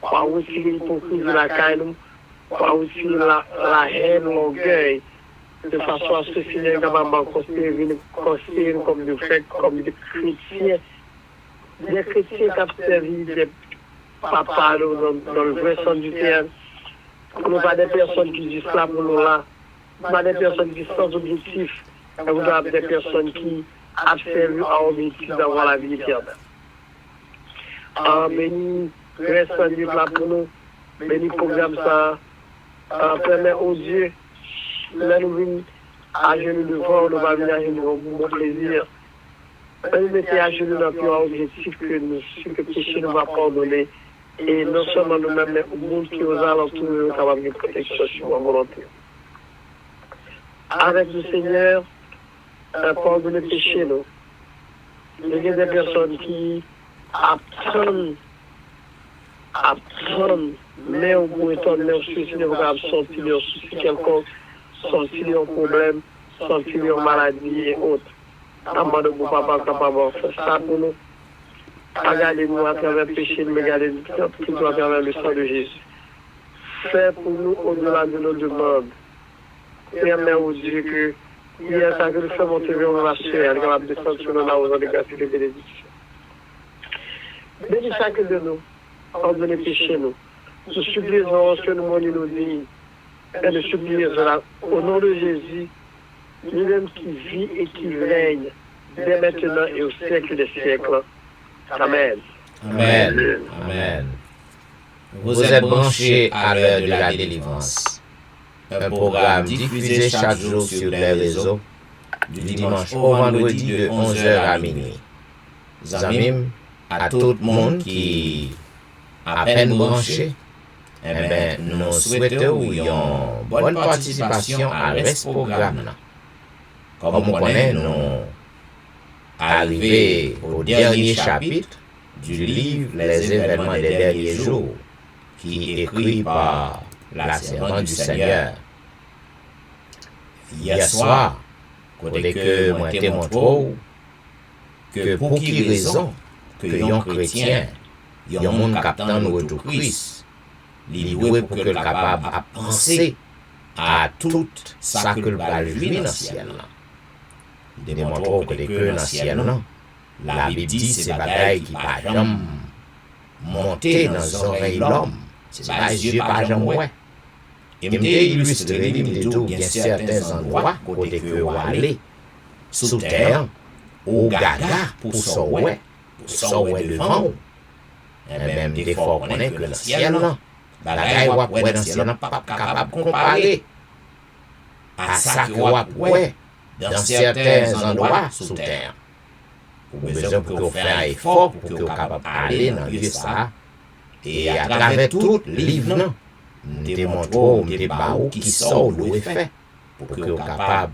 retirer l'hypocrisie de la caille, pas retirer la haine, l'orgueil, de façon à ce que Seigneur est capable de considérer comme des faits, comme des chrétiens qui ont servi des papas dans le vrai sens du terme. Nous ne pas des personnes qui disent cela pour nous là, pas des personnes qui sont sans objectif, mais vous avez des personnes qui absolu à objectif d'avoir la vie éternelle. Béni, reste libre là pour nous. Béni, programme ça. Permet au Dieu, là nous venons à genoux devant, nous allons venir à genoux devant pour mon plaisir. Nous mettons à genoux dans un objectif que nous, ce que péché nous va pardonner. Et non seulement nous-mêmes, mais au monde qui nous alentours, nous avons une protection sur ma volonté. Avec le Seigneur, pardonner le péché, nous. Il y a des personnes qui apprennent, mais au bout de temps, leur souci, ils vont sortir leur souci quelconque, sortir leur problème, sortir leur maladie et autres. Aman de vous, papa, capable de faire ça pour nous. Regardez-nous à travers le péché, mais regardez-nous plutôt à travers le sang de Jésus. Fais pour nous au-delà de nos demandes. Permets au Dieu que il y a ça que nous faisons monter vers la chair, elle est capable de descendre sur nos nausées de grâce et de bénédiction. Bénis chacun de nous, pardonnez péché nous. Nous supplions que nous monions nos dignes. Et nous supplions cela au nom de Jésus, lui-même qui vit et qui règne, dès maintenant et au siècle des siècles. Amen. Amen. Amen. Vous êtes branchés à l'heure de la délivrance. Un programme diffusé chaque jour sur les réseaux, du dimanche au vendredi de 11h à minuit. Zamim, à tout le monde qui à peine branché, nous souhaitons une bonne participation à ce programme. Comme on connaît, nous arrivés au dernier chapitre du livre Les événements des derniers jours, qui est écrit par la servante du Seigneur. Hier soir, côté que moi te montre que pour qui raison que yon chrétien, yon monde captant nous retour Christ, il doit pour que le capable à penser à tout ça que le va jouir dans le ciel. Démontre côté que dans le ciel, la Bible dit c'est bagaille qui pas jamais monter dans les oreilles l'homme, c'est pas les yeux pas jamais ouais. Et me illustré il y a certains endroits côté que vous aller sous terre au gaga pour sauver devant. Et même des fois on connaît que le ciel là, bagaille ou après dans le ciel n'a pas capable de comparer à ça que ou après dans certains endroits sous terre. Pour besoin pour qu'on fasse un effort pour qu'on soit capable d'aller dans lieu ça et à travers tout livre des montrons des barreaux qui sont le fait pour qu'on soit capable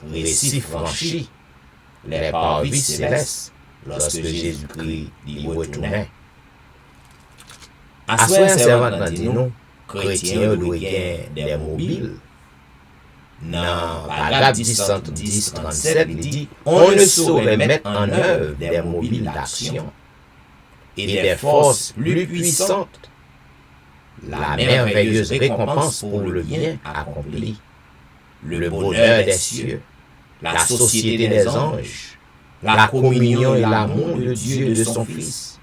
de réussir franchir les parvis célestes lorsque Jésus-Christ y retournait. À ce servant dit nous chrétiens doivent gagner des mobiles. Dans Paragraphe 10-37, il dit on ne saurait mettre en œuvre des mobiles d'action et des forces plus puissantes. La merveilleuse récompense pour le bien accompli, le bonheur des cieux, la société des anges, la communion et l'amour de Dieu et de son Fils,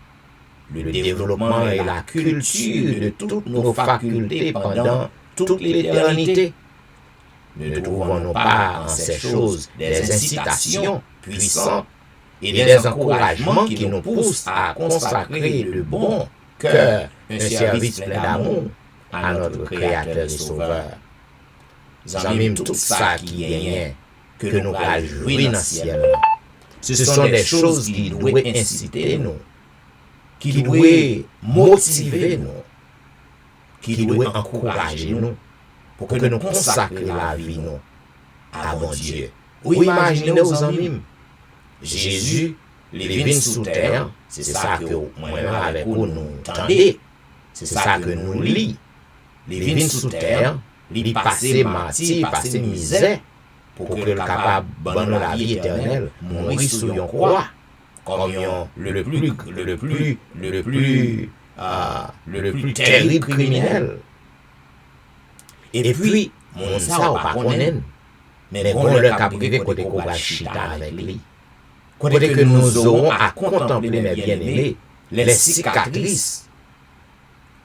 le développement et la culture de toutes nos facultés pendant toute l'éternité. Ne trouvons-nous pas en ces choses des incitations puissantes et des encouragements qui nous poussent à consacrer de bon cœur un service plein d'amour à notre Créateur et Sauveur? J'aime tout ça qui est rien, que nous allons jouir dans le ciel. Ce sont des choses qui doivent inciter nous, qui doivent motiver nous, qui doivent encourager nous, pour que nous consacrions la vie nous à bon Dieu. Ou imaginez aux amis, Jésus, il vient sous terre, c'est ça que moi avec vous nous tendez, c'est ça que nous lit. Il vient sous terre, il passe martyr, passe misère, pour que le capable de la vie éternelle, mourir sur une croix, comme le plus terrible criminel. Et puis, mon ça ou pas connaît, mais bon le cap privé côté qu'on va chita avec lui. Côté que nous aurons à contempler mes bien-aimés, les cicatrices,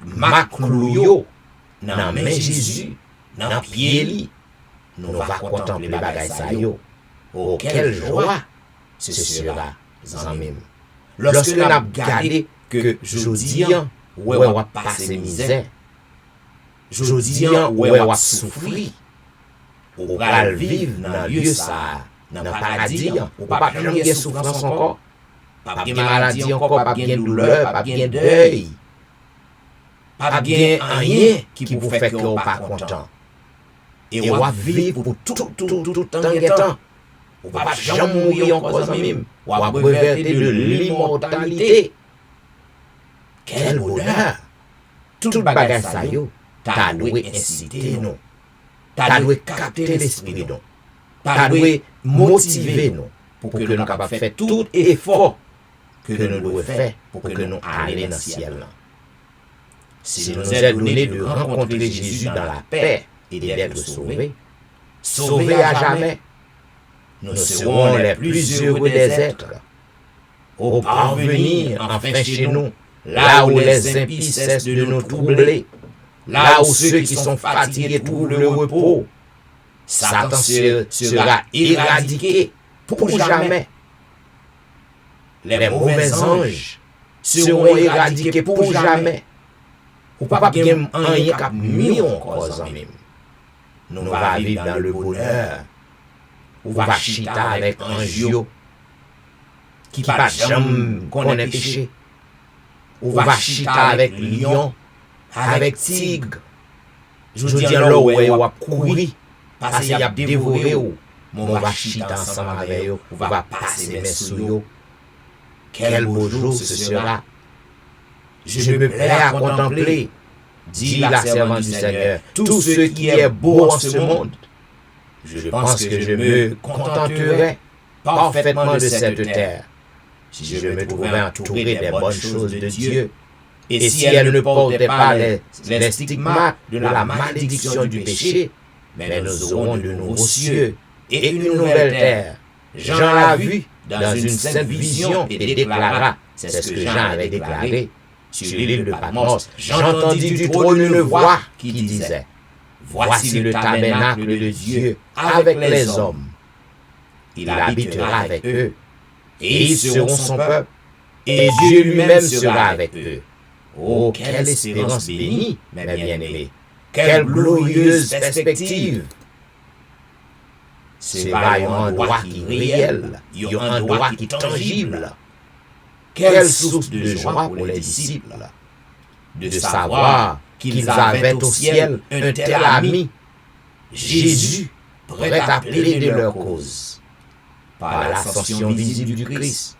ma clouyo, dans main Jésus, dans pied li, nous va contempler les bagailles ça yo. Oh, quelle joie ce sera, zamim. Lorsque nous avons gardé que jodi ouais on va passer misère. Jodi ouais on souffrir. On va vivre dans lieu ça, dans paradis, on pas jamais souffrance encore. Pas de maladie encore, pas de douleur, pas de deuil. Pas de rien qui vous fait que on pas content. Et on va vivre pour tout temps. On va pas jamais mourir encore même. On va breveter de l'immortalité. Quel bonheur! Tout bagage ça yo, t'as dû inciter nous. T'as dû capter l'esprit nous. pas doit motiver nous pour que nous capables de faire tout effort que nous devons faire pour que nous allions dans le ciel. Si nous est donné de rencontrer Jésus dans la paix et d'être sauvés à jamais, nous serons les plus heureux des êtres. Au parvenir enfin chez nous, là où les impies cessent de nous troubler, là où ceux qui sont fatigués trouvent le repos, Satan sera éradiqué pour jamais. Les mauvais anges seront éradiqués pour jamais. Ou pas bien rien qu'à mis en cause en même. Nous va vivre dans le bonheur. Ou va chita avec ange qui pas jamais connaît péché. Ou va chita avec lion, avec tigre. Je dis là où on va courir, parce qu'il y a dévoré ou. On va chita ensemble avec eux, on va passer mes sous eux. Quel beau jour ce sera. Je me plais à contempler, dit la servante du Seigneur, tout ce qui est beau en ce monde. Je pense que je me contenterai parfaitement de cette terre, si je me trouvais entouré des bonnes choses de Dieu, et si elle ne portait pas les stigmates de la malédiction du péché, mais nous aurons de nouveaux cieux et une nouvelle terre. Jean l'a vu dans une sainte vision et déclara, c'est ce que Jean avait déclaré, sur l'île de Patmos, j'entendis du trône une voix qui disait, voici le tabernacle de Dieu avec les hommes. Il habitera avec eux, et ils seront son peuple, et Dieu lui-même sera avec eux. Oh, quelle espérance bénie, mes bien-aimés! Quelle glorieuse perspective! C'est un endroit qui est réel, il y a un endroit qui est tangible. Quelle source de joie pour les disciples de savoir qu'ils avaient au ciel un tel ami, Jésus, prêt à plaider leur cause. Par l'ascension visible du Christ,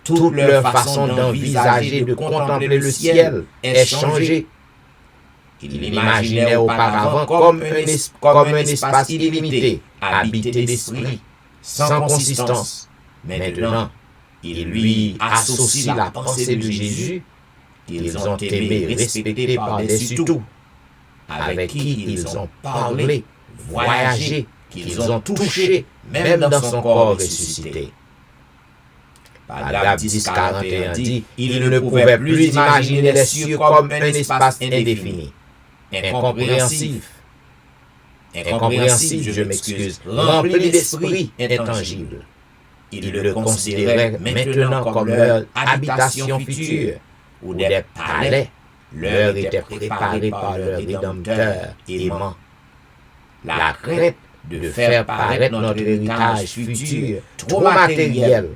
toute leur façon d'envisager, de contempler le ciel est changée. Ils l'imaginaient auparavant comme un espace illimité, habité d'esprit, sans consistance. Maintenant, ils lui associent la pensée de Jésus, qu'ils ont aimé respecter par-dessus tout, avec qui ils ont parlé, voyagé, qu'ils ont touché, même dans son corps ressuscité. Paragraphe 10-41 dit, ils ne pouvaient plus imaginer les cieux comme un espace indéfini, incompréhensif, je m'excuse, rempli d'esprit intangible. Ils le considéraient maintenant comme leur habitation future, où des palais leur étaient préparés par leur Rédempteur aimant. La crainte de faire paraître notre héritage futur trop matériel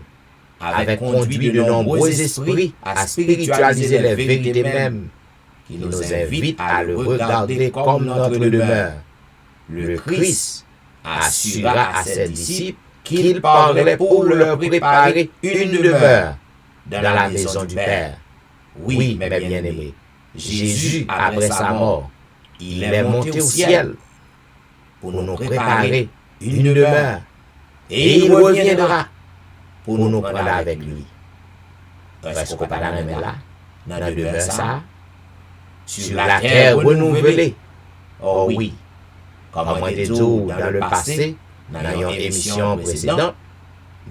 avait conduit de nombreux esprits à spiritualiser les vérités mêmes, qui nous invitent à le regarder comme notre demeure. Le Christ assura à ses disciples qu'il parlait pour leur préparer une demeure dans la maison du Père. Oui, mes bien-aimés, Jésus, après sa mort, il est monté au ciel pour nous préparer une demeure, et il reviendra pour nous prendre avec lui. Est-ce qu'on parle là, dans la demeure ça, sur la terre renouvelée? Oh oui, comme on a dit dans le passé, dans une émission précédente,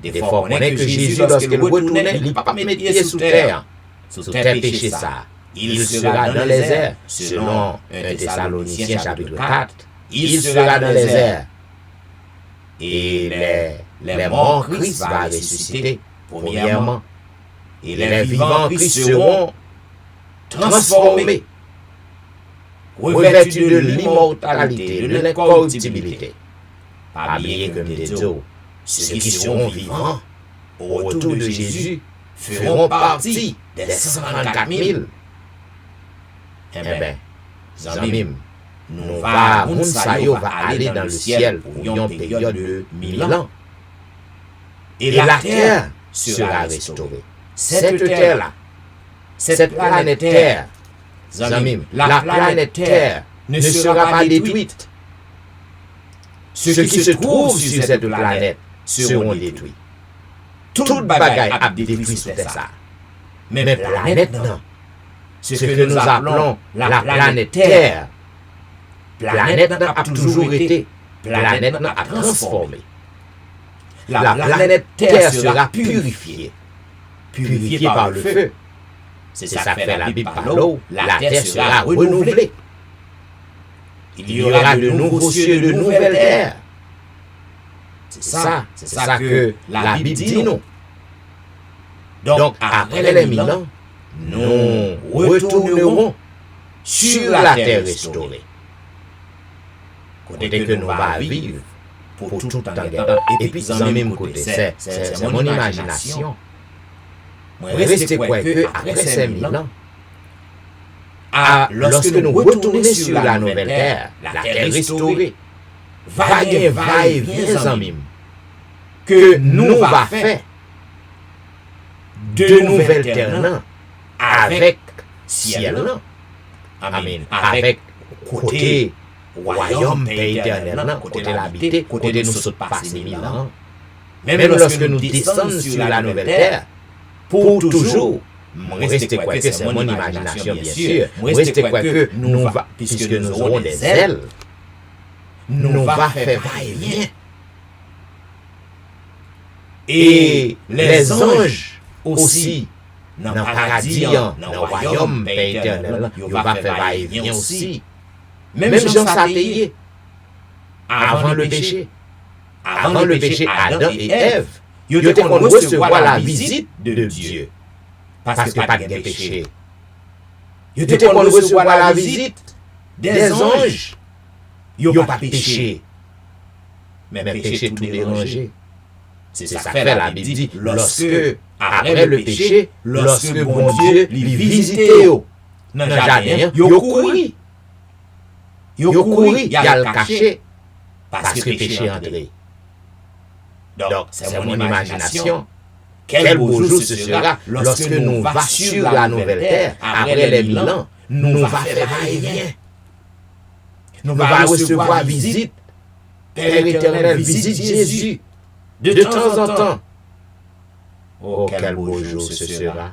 des fois on connaît que Jésus, lorsqu'il retournait, il n'a pas mis pied sous terre péché ça. Il sera dans les airs, selon 1 Thessaloniciens chapitre 4, il sera dans les airs. Et les morts en Christ va ressusciter, premièrement. Et les vivants en Christ seront transformés, revêtus de l'immortalité, de l'incorruptibilité. Habillés comme des eaux, ceux qui seront vivants au retour de Jésus feront partie des 134 000. Eh bien, Zamim, nous va aller dans le ciel pour une période de 1000 ans. Et la terre sera restaurée. Cette terre-là, cette planète Terre, Zamim, la planète Terre ne sera pas détruite. ce qui se trouve sur cette planète seront détruits. Toute bagaille a détruit sur ça. Mais planète non. Ce que nous appelons la planète Terre. Planète a toujours été. Planète a transformé. La planète Terre sera purifiée. Purifiée par le feu. C'est ça que fait la Bible par l'eau. La terre sera renouvelée. Il y aura de nouveaux cieux, de nouvelles terres. C'est ça que la Bible dit nous. Donc, après les 1000 ans, nous retournerons sur la terre restaurée. Côté que nous va vivre pour tout le temps. Et puis, dans même côté, c'est mon imagination. Moi, restez quoi que après ces 1000 ans, lorsque nous retournons sur la nouvelle terre, la terre restaurée, va y avoir en mime que nous va faire de nouvelles terres là, avec ciel là. Amen. Avec côté royaume pays éternel là, côté l'habité, côté nous sommes passés 1000 ans. Même lorsque nous descendons sur la nouvelle terre, pour toujours, restez quoi que c'est mon imagination bien sûr, restez quoi que nous va, puisque nous aurons des ailes, nous va faire va-et-vient. Et les anges aussi, dans le paradis, dans le royaume pays éternel, ils vont faire va-et-vient aussi. Même Jean Satayé, avant le péché, Adam et Ève, ils étaient qu'on recevoir la visite de Dieu. Parce que pas de péché. Ils étaient qu'on recevoir la visite des anges. Ils n'ont pas péché. Mais péché tout dérangé. C'est ça que fait la Bible dit, lorsque, après le péché, lorsque bon Dieu lui visitait dans le jardin, il couru. Il a le caché, parce que péché est entré. Donc, c'est mon imagination. Quel beau jour ce sera lorsque nous va sur la nouvelle terre, après les 1000 ans, nous va faire va-et-vient. Nous va recevoir visite, Père éternel, visite Jésus, de temps en temps. Oh, quel beau jour ce sera.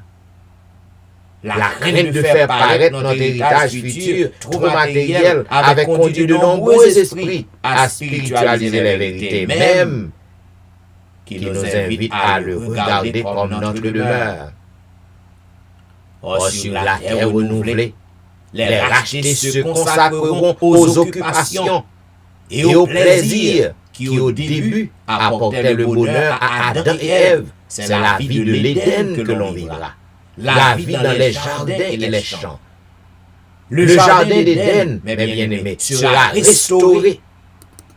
La crainte de faire paraître notre héritage futur, trop matériel, avait conduit de nombreux esprits à spiritualiser les vérités, même qui nous invite à le regarder comme notre demeure. Or, sur la terre renouvelée, les rachetés se consacreront aux occupations et aux plaisirs qui au début apportaient le bonheur à Adam et Ève. C'est la vie de l'Éden que l'on vivra. La vie dans les jardins et les champs. Le jardin d'Éden, mes bien-aimés, sera restauré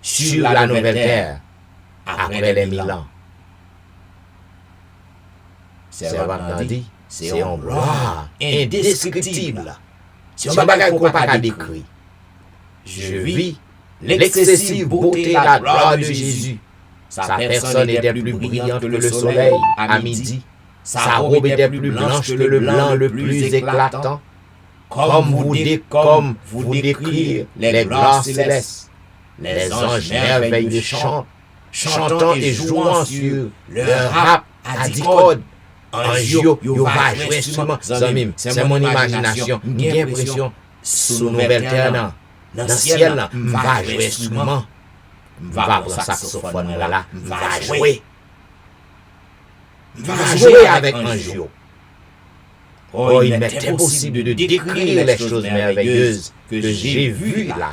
sur la nouvelle terre après les 1000 ans. C'est vraiment dit, c'est un gloire indescriptible. C'est un bagage qu'on ne peut pas décrire. Je vis l'excessive beauté et la gloire de Jésus. Sa personne était plus brillante que le soleil à midi. Sa robe était plus blanche que le blanc le plus éclatant. Comme vous décrire les gloires célestes. Les anges merveilleux chantent, chantant et jouant sur leur harpe à 10 cordes. Ange yo va jouer instrument. C'est mon imagination. J'ai l'impression, sous nouvelle terre, dans le ciel, va jouer instrument. Va prendre saxophone là, va jouer. Va jouer avec ange yo. Oh, il m'est impossible de décrire les choses merveilleuses que j'ai vues là.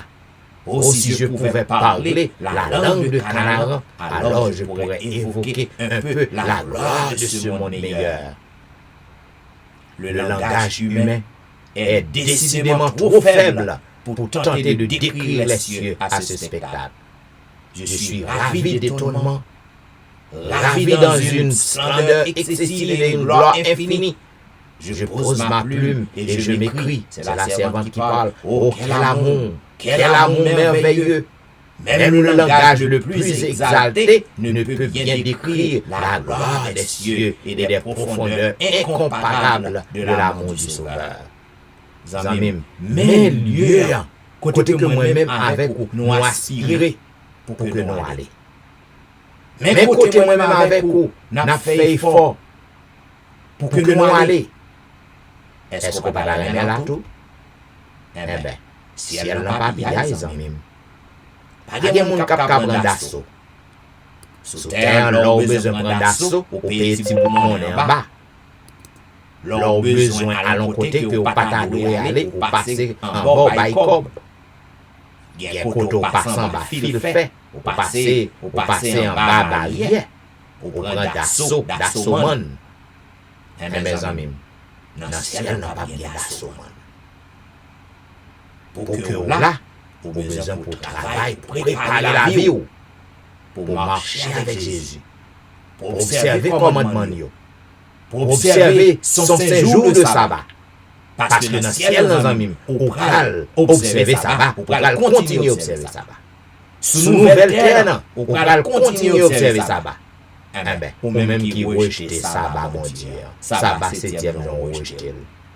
Oh, si je pouvais parler la langue de Canaan, alors je pourrais évoquer un peu la gloire de ce monde meilleur. Le langage humain est décidément trop faible pour tenter de décrire les cieux à ce spectacle. Je suis ravi d'étonnement, ravi dans une splendeur excessive et une gloire infinie. Je pose ma plume et je m'écris. C'est la servante qui parle. Oh, quel amour merveilleux! Même le langage le plus exalté ne peut bien décrire la gloire des cieux et des profondeurs incomparables de l'amour du Sauveur. Zamim, mais lieu, côté que moi-même avec nous aspirer, pour que nous aller. Mais côté moi-même avec vous, n'a fait effort pour que nous aller. Est-ce qu'on va la remettre là tout? Eh bien, si elle n'a pas bien, les amis, pas de monde qui a prendre d'assaut. Sous terre, l'on besoin de prendre d'assaut pour payer petit bout de monnaie en bas. L'on besoin à l'on côté que vous pas t'adouer aller ou passer en bas by cob. Il y a côté passant en bas fil fait, ou passer en bas barrière, ou prendre d'assaut man. Eh mes amis, dans le ciel n'a pas bien d'assaut man. Pour que là, vous avez besoin pour travailler, pour préparer la vie, pour marcher avec Jésus, pour observer le commandement, pour observer son séjour de sabbat. Parce que dans le ciel, nos amis, on peut observer sabbat, on peut continuer à observer sabbat. Sous nouvelle terre, on peut continuer à observer sabbat. Eh bien, ou même qui rejette sabbat, mon Dieu. Sabbat, c'est Dieu qui rejette.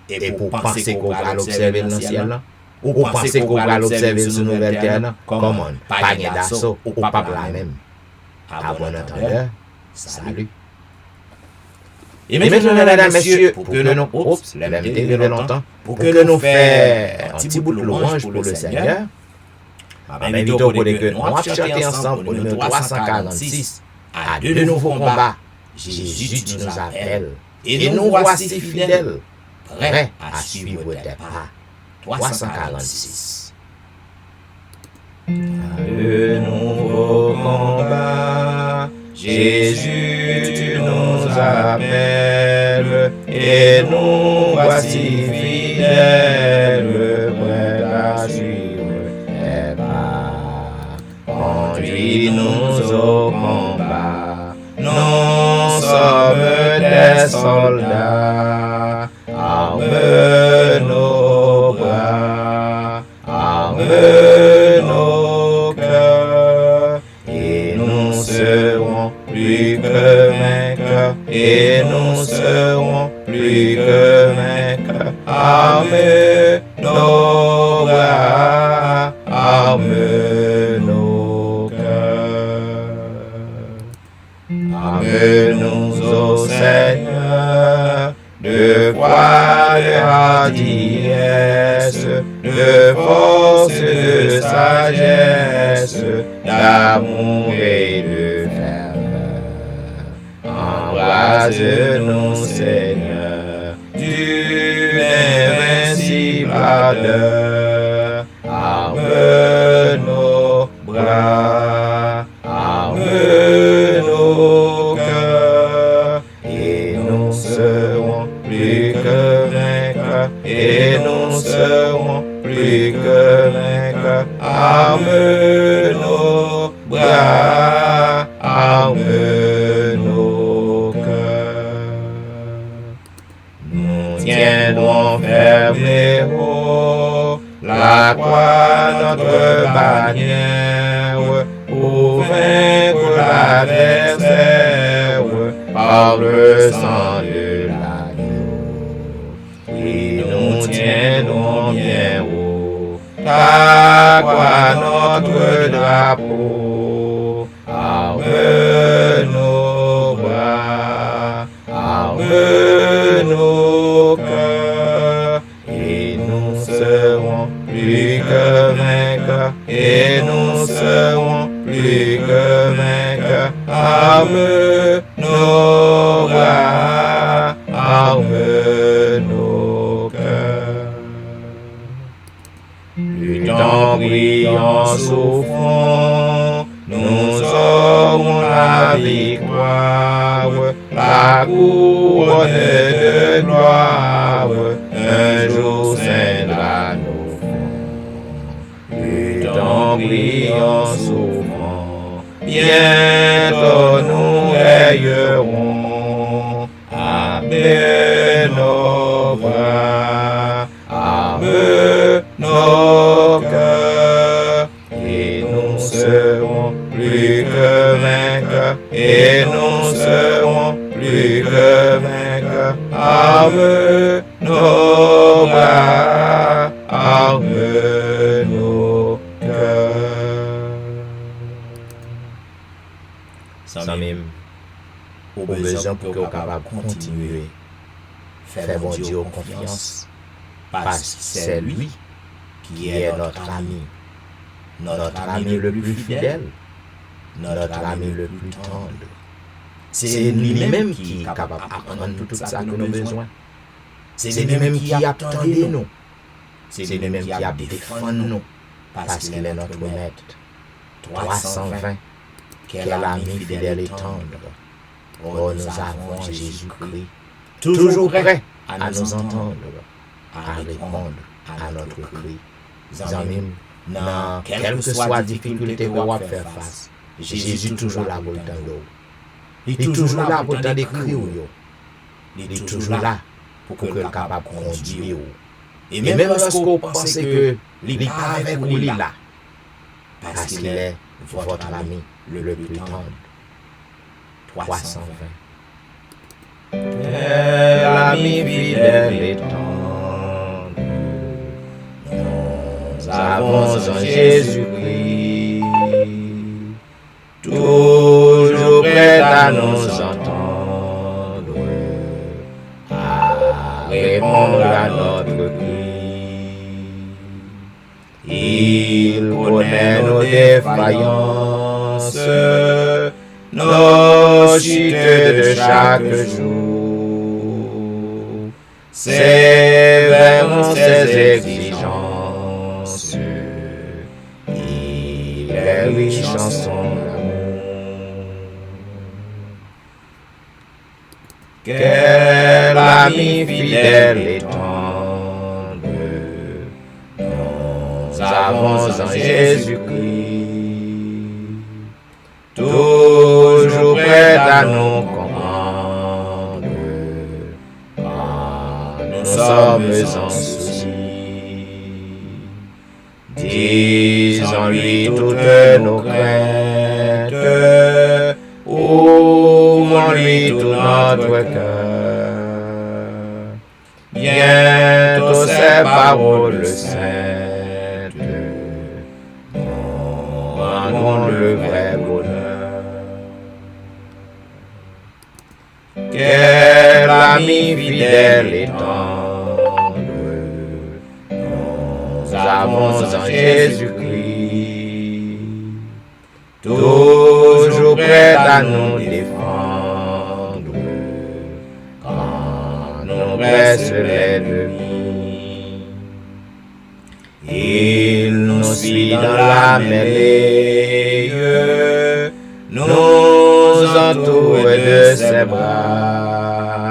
Et pour penser qu'on va l'observer dans le ciel, ou pour penser qu'on va l'observer sur nouvelle terre, comment? Pas d'assaut, ou pas la même. À bon entendeur, salut. Et maintenant, mesdames, messieurs, pour que nous, oups, l'aime dérivé longtemps, pour que nous fassions un petit bout de louange pour le Seigneur, invitons pour que nous allons chanter ensemble pour le numéro 346 à de nouveaux combats. Jésus nous appelle et nous voici fidèles, prêts à suivre tes pas. 346. De nouveaux combats, Jésus tu nous appelles et nous voici fidèles, prêts à suivre tes pas. Conduis-nous au combat, nous sommes des soldats, arme nos bras, arme nos cœurs, et nous serons plus que vainqueurs, et nous serons plus que vainqueurs. Arme nos bras, arme nos cœurs. Arme-nous au Seigneur de foi, de hardiesse, de force, de sagesse, d'amour et de ferveur. Embrase-nous, Seigneur, d'une invincible ardeur. Arme nos bras, arme nos cœurs, et nous serons plus que vainqueurs, et nous serons plus que vainqueurs. Arme nos bras, arme nos cœurs. Nous tiendrons ferme et haut la croix, notre bannière, pour vaincre l'adversaire par le sang de l'agneau. Et nous tiendrons bien haut ta croix, notre drapeau. Arme nos bras, arme nos cœurs, et nous serons plus que vainqueurs, et nous serons plus que vainqueurs. Arme nos bras, arme nos cœurs. Luttant, priant, souffrant, nous aurons la victoire, la couronne de gloire, un jour ceindra nos fronts. Luttant, priant, souffrant, bientôt nous rayerons. Arme nos bras, arme nos cœurs, et nous serons plus que vainqueurs, et nous serons plus que vainqueurs. Arme nos bras, arme nos cœurs. au besoin pour que vous capable continuer faire bon Dieu confiance parce que c'est lui qui est notre ami le plus fidèle, notre ami le plus tendre. C'est lui-même qui est capable d'apprendre tout ça que nous avons besoin. C'est lui-même qui attend nous. C'est lui-même qui a défendu nous parce qu'il est notre maître. 320, quel ami fidèle et tendre. Oh, nous avons Jésus-Christ, toujours prêt à nous entendre, à répondre à notre cri. Amis, dans quelle que soit la difficulté qu'on va faire face, Jésus est toujours là pour t'entendre. Il est toujours là pour t'entendre crier. Il est toujours là pour que le capable de conduire. Et même lorsqu'on pense que il n'est pas avec vous, il est là. Parce qu'il est votre ami le plus tendre. 320. L'ami fidèle et tendre, nous avons en Jésus-Christ, toujours prêt à nous entendre, à répondre à notre cri. Il connaît nos défaillances, nos chutes de chaque jour, sévèrement ses exigences, il est riche en son amour. Quel ami fidèle et tendre, nous avons en Jésus-Christ, toujours prêt à nous comprendre quand nous sommes en souci. Disons-lui toutes nos craintes, ouvrons-lui tout notre cœur. Bientôt ces paroles saintes nous rendront le vrai bonheur. Quel ami fidèle et tendre, nous avons en Jésus-Christ, toujours prêt à nous défendre quand nous pressent l'ennemi. Il nous suit dans la mêlée, nous entoure de ses bras,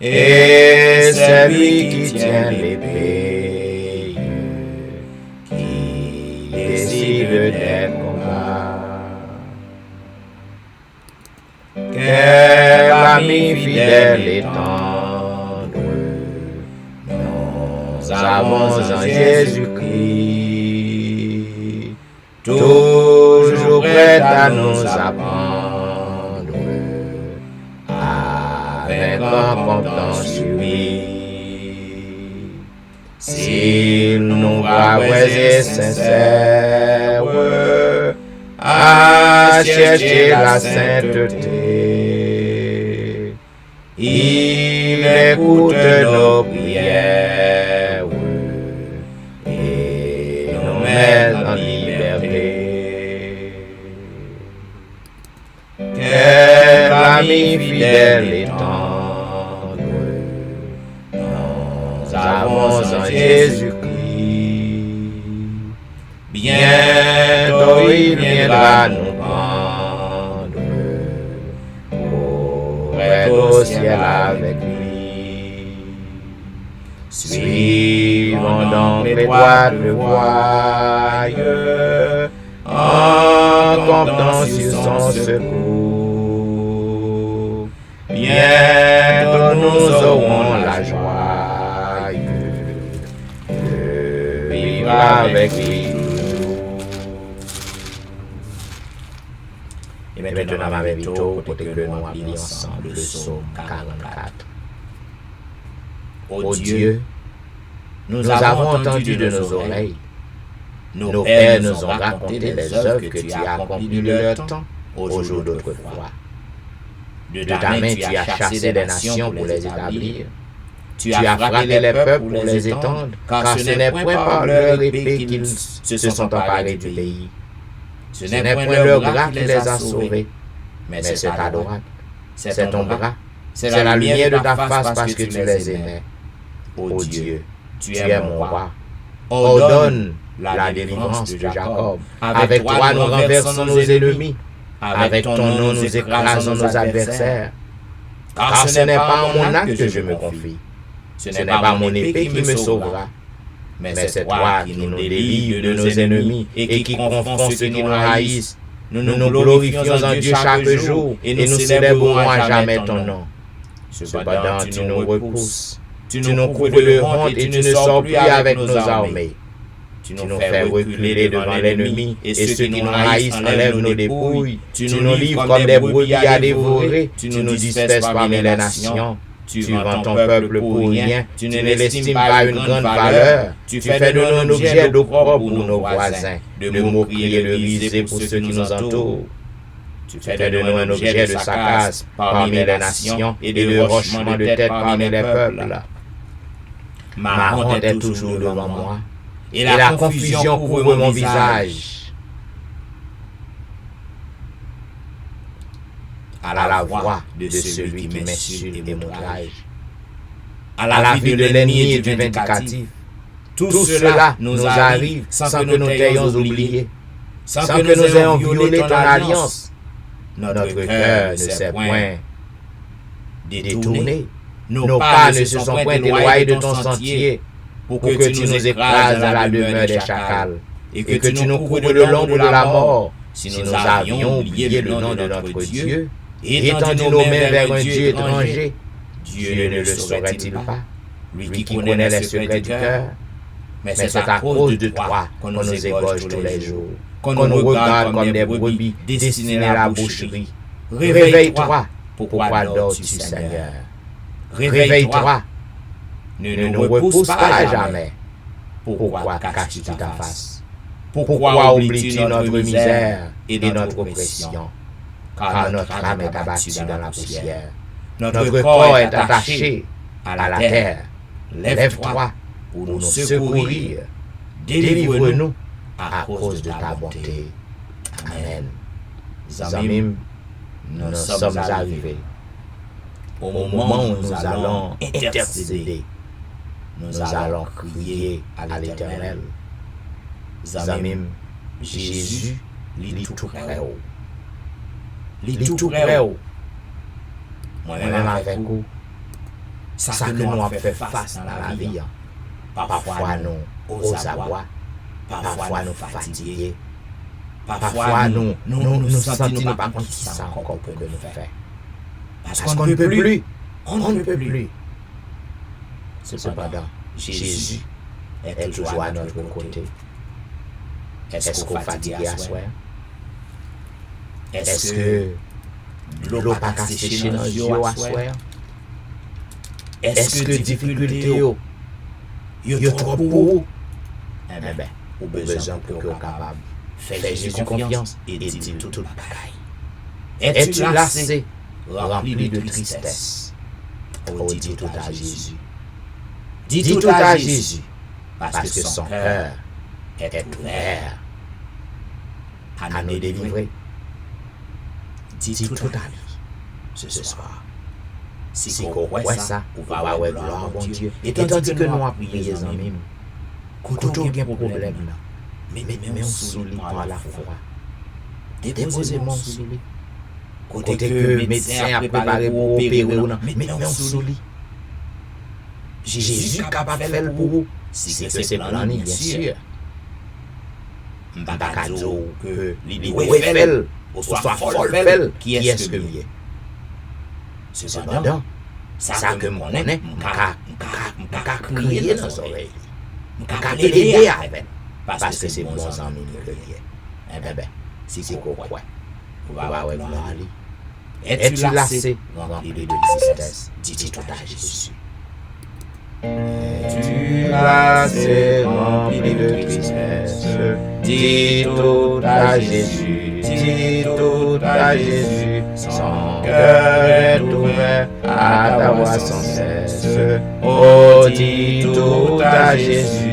et c'est lui qui tient l'épée, qui décide des combats. Quel ami fidèle et tendre, nous avons en Jésus-Christ, toujours prêt à nous apprendre à vaincre en comptant sur lui. S'il nous voit vrais et sincères à chercher la sainteté, il écoute nos prières et nous met en liberté. Quel ami fidèle et tendre, nous avons en Jésus-Christ, bientôt il viendra nous prendre pour être au ciel avec lui. Suivons donc l'étroite voie en comptant sur son secours. Bientôt nous aurons la joie de vivre avec lui toujours. Et maintenant, ma vito, côté que nous appelons ensemble le psaume 44. Ô Dieu, nous avons entendu de nos oreilles. Nos pères nous ont raconté les œuvres que tu as accomplies de leur temps au jour d'autrefois. De ta main, tu as chassé des nations pour les établir. Tu as frappé les peuples pour les étendre, car ce n'est point par leur épée qu'ils se sont emparés du pays. Ce n'est point leur bras qui les a sauvés, mais c'est ta droite, c'est ton bras, c'est la lumière de ta face parce que tu les aimais. Ô Dieu, tu es mon roi. Ordonne la délivrance de Jacob. Avec toi, nous renversons nos ennemis. Avec ton nom, nous écrasons nos adversaires. Car ce n'est pas en mon acte que je me confie. Ce n'est pas mon épée qui me sauvera. Mais c'est toi qui nous délivres de nos ennemis et qui confond ceux qui nous haïssent. Nous nous glorifions en Dieu chaque jour et nous célébrons à jamais ton nom. Cependant, tu nous repousses. Tu nous couvres de honte et tu ne sors plus avec nos armées. Tu nous fais reculer devant l'ennemi et ceux qui nous haïssent enlèvent nos dépouilles. Tu nous livres comme des brebis à dévorer. Tu nous disperses parmi les nations. Tu vends ton peuple pour rien. Tu ne l'estimes pas une grande valeur. Tu fais de nous un objet d'opprobre pour nos voisins, de moquerie et de risée pour ceux qui nous entourent. Tu fais de nous un objet de sarcasme parmi les nations et de hochement de tête parmi les peuples. Ma honte est toujours devant moi, et la confusion couvre mon visage. À la voix de celui qui m'insulte et m'outrage, à la vue de l'ennemi et du vindicatif, tout cela nous arrive sans que nous t'ayons oublié, sans que nous ayons violé ton alliance. Notre cœur ne s'est point détourné. Nos pas ne se sont point éloignés de ton sentier, pour que tu nous écrases dans la demeure des chacals, et que tu nous couvres de l'ombre de la mort. Si nous avions oublié le nom de notre Dieu, et étendu nos mains vers un Dieu étranger, Dieu ne le saurait-il pas, lui qui connaît les secrets du cœur? Mais c'est à cause de toi qu'on nous égorge tous les jours, qu'on nous regarde comme des brebis destinées à la boucherie. Réveille-toi, pourquoi dors-tu, Seigneur? Réveille-toi, ne nous repousse pas à jamais. Pourquoi caches-tu ta face? Pourquoi oublies-tu notre misère et notre oppression? Car notre âme est abattue dans la poussière. Notre corps est attaché à la terre. Lève-toi pour nous secourir. Délivre-nous à cause de ta bonté. Amen. Zamim, nous sommes arrivés au moment où nous allons intercéder. Nous allons crier à l'Éternel. Zamim, Jésus, lit tout près haut. Lit tout près haut. Moi-même avec vous, ça que nous avons fait face dans la vie. Parfois nous osons avoir, parfois nous fatigués, parfois nous sentons pas qu'on sait encore pour que nous faire. Parce qu'on ne peut plus, on ne peut plus. Cependant, Jésus est toujours à notre côté. Est-ce qu'on fatigue à soi? Est-ce que l'eau n'a pas séché dans les yeux à soi? Est-ce que difficulté est trop pour vous? Eh bien, vous avez besoin pour que vous capable. Faites Jésus confiance et dites toute bagaille. Es-tu lassé, rempli de tristesse? Oh, dis tout à Jésus. Dis tout à Jésus, parce que son cœur est ouvert à nous délivrer. Dis tout à lui ce soir. Si vous voyez ça, vous va avoir gloire à bon Dieu. Et tandis que nous avons prié en nous, quand on a un problème, mais on sourit par la foi. Déposez-moi sourit. Côté que le médecin a préparé pour opérer, mais on sourit. Jésus est capable de faire pour vous. Si c'est plané, bien sûr. Mbakadzo que l'idée fait, ou soit folle fait, qui est-ce que lui est? Cependant, ça que je connais, je crier dans les oreilles. Je l'aider avec, parce que c'est bon ami que lui est. Eh bien, si c'est quoi, vous va avoir gloire à lui. Es-tu lassé, rempli de tristesse? Dis tout à Jésus. Es-tu lassé, rempli de tristesse? Dis tout à Jésus. Dis tout à Jésus. son cœur est ouvert à ta voix sans cesse. Oh, dis tout à Jésus,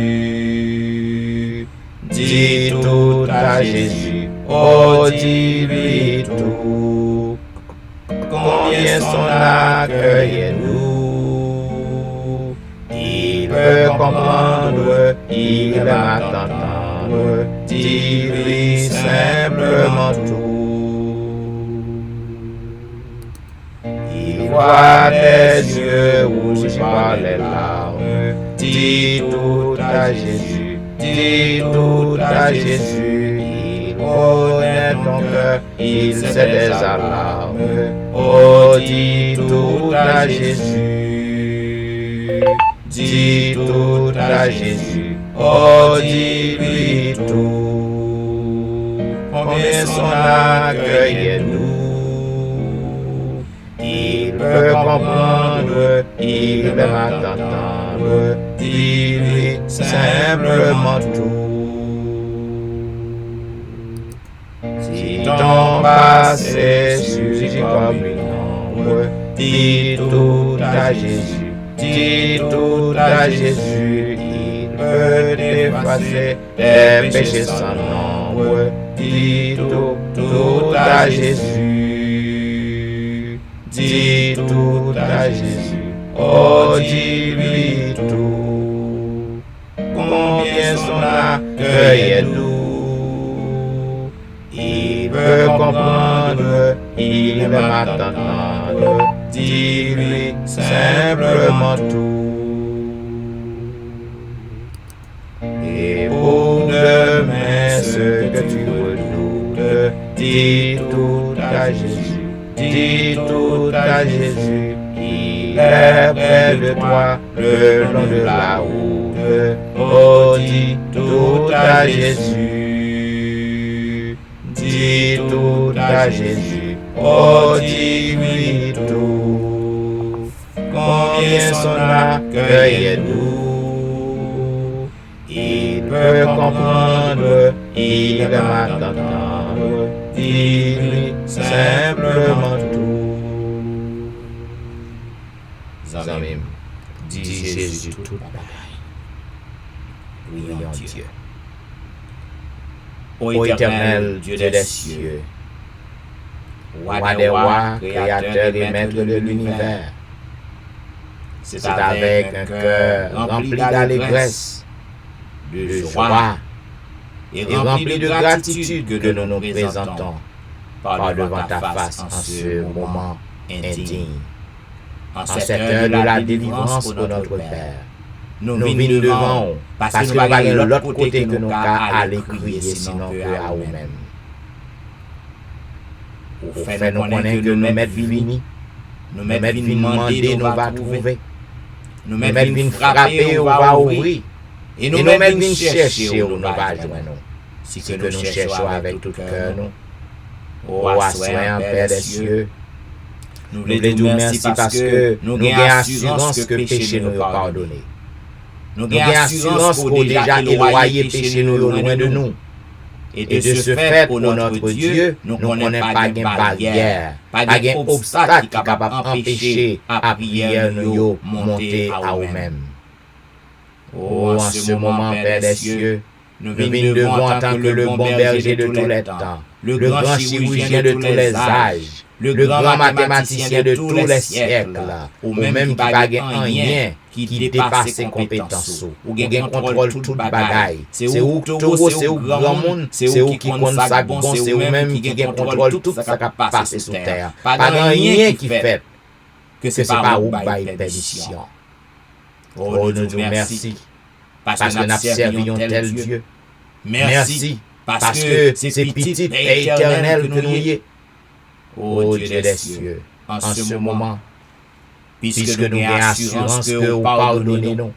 dis tout à Jésus, oh, dis-lui tout. Combien son accueil est doux, il peut comprendre, il aime attendre, dis-lui simplement tout. Il voit tes yeux rouges par les larmes, dis tout à Jésus, dis tout à Jésus, il connaît ton cœur, il sait tes alarmes, oh, dis tout à Jésus, dis tout à Jésus, oh, dis-lui tout. Combien son accueil est doux, il peut comprendre, il aime attendre, dis-lui simplement tout. Si ton passé surgit comme une ombre, dis tout à Jésus, dis tout à Jésus, il peut effacer tes péchés sans nombre, dis tout à Jésus, dis tout à Jésus, oh, dis-lui tout. Combien son accueil est doux, il peut comprendre, il aime attendre, dis-lui simplement tout. Et pour demain ce que tu redoutes, dis tout à Jésus, dis tout à Jésus, il est près de toi le long de la route, oh, dis tout à Jésus, dis tout à Jésus, oh, dis-lui tout. Combien son accueil est doux, il peut comprendre, il aime attendre, dis-lui simplement tout. Zamim, dis Jésus tout bagaille. Prions Dieu. Ô éternel Dieu des cieux, roi des rois, créateur et maître de l'univers, c'est avec un cœur rempli d'allégresse, de joie et rempli de gratitude que nous nous présentons par devant ta face en ce moment intime, en cette heure de la délivrance pour notre Père. Nous venons devant, parce que nous avons l'autre côté que nous avons à crier, sinon que à nous-mêmes. Au fait, nous connaissons que nous mettons fini, nous mettons fini demander, nous va trouver, nous mettons fini frapper, on va ouvrir, et nous mettons fini chercher, on va joindre. Si que nous cherchons avec tout cœur, nous, ô assoyant Père des cieux, nous voulons dire merci parce que nous avons assurance que péché nous est pardonné. Nous avons assurance pour déjà éloigner péché nous loin de nous. Et de ce fait, pour notre Dieu, nous ne connaissons pas de barrière, pas d'obstacle qui est capable d'empêcher à prière nous monter à nous-mêmes. Oh, en ce moment, Père des cieux, nous venons devant en tant que le bon berger de tous les temps, le grand chirurgien de tous les âges, le grand mathématicien de tous les siècles, ou même qui n'a rien qui dépasse ses compétences, ou qui contrôle toute bagaille. C'est où tout, c'est où grand monde, c'est où qui compte ça bon, c'est où même qui contrôle tout ça qui passe sur terre. Pas rien qui fait que c'est pas où bail permission. Oh, nous disons merci, parce que nous servons tel Dieu. Merci, parce que c'est petit et éternel que nous y est. Ô Dieu des cieux, en ce moment, puisque nous avons assurance que vous pardonnez nous,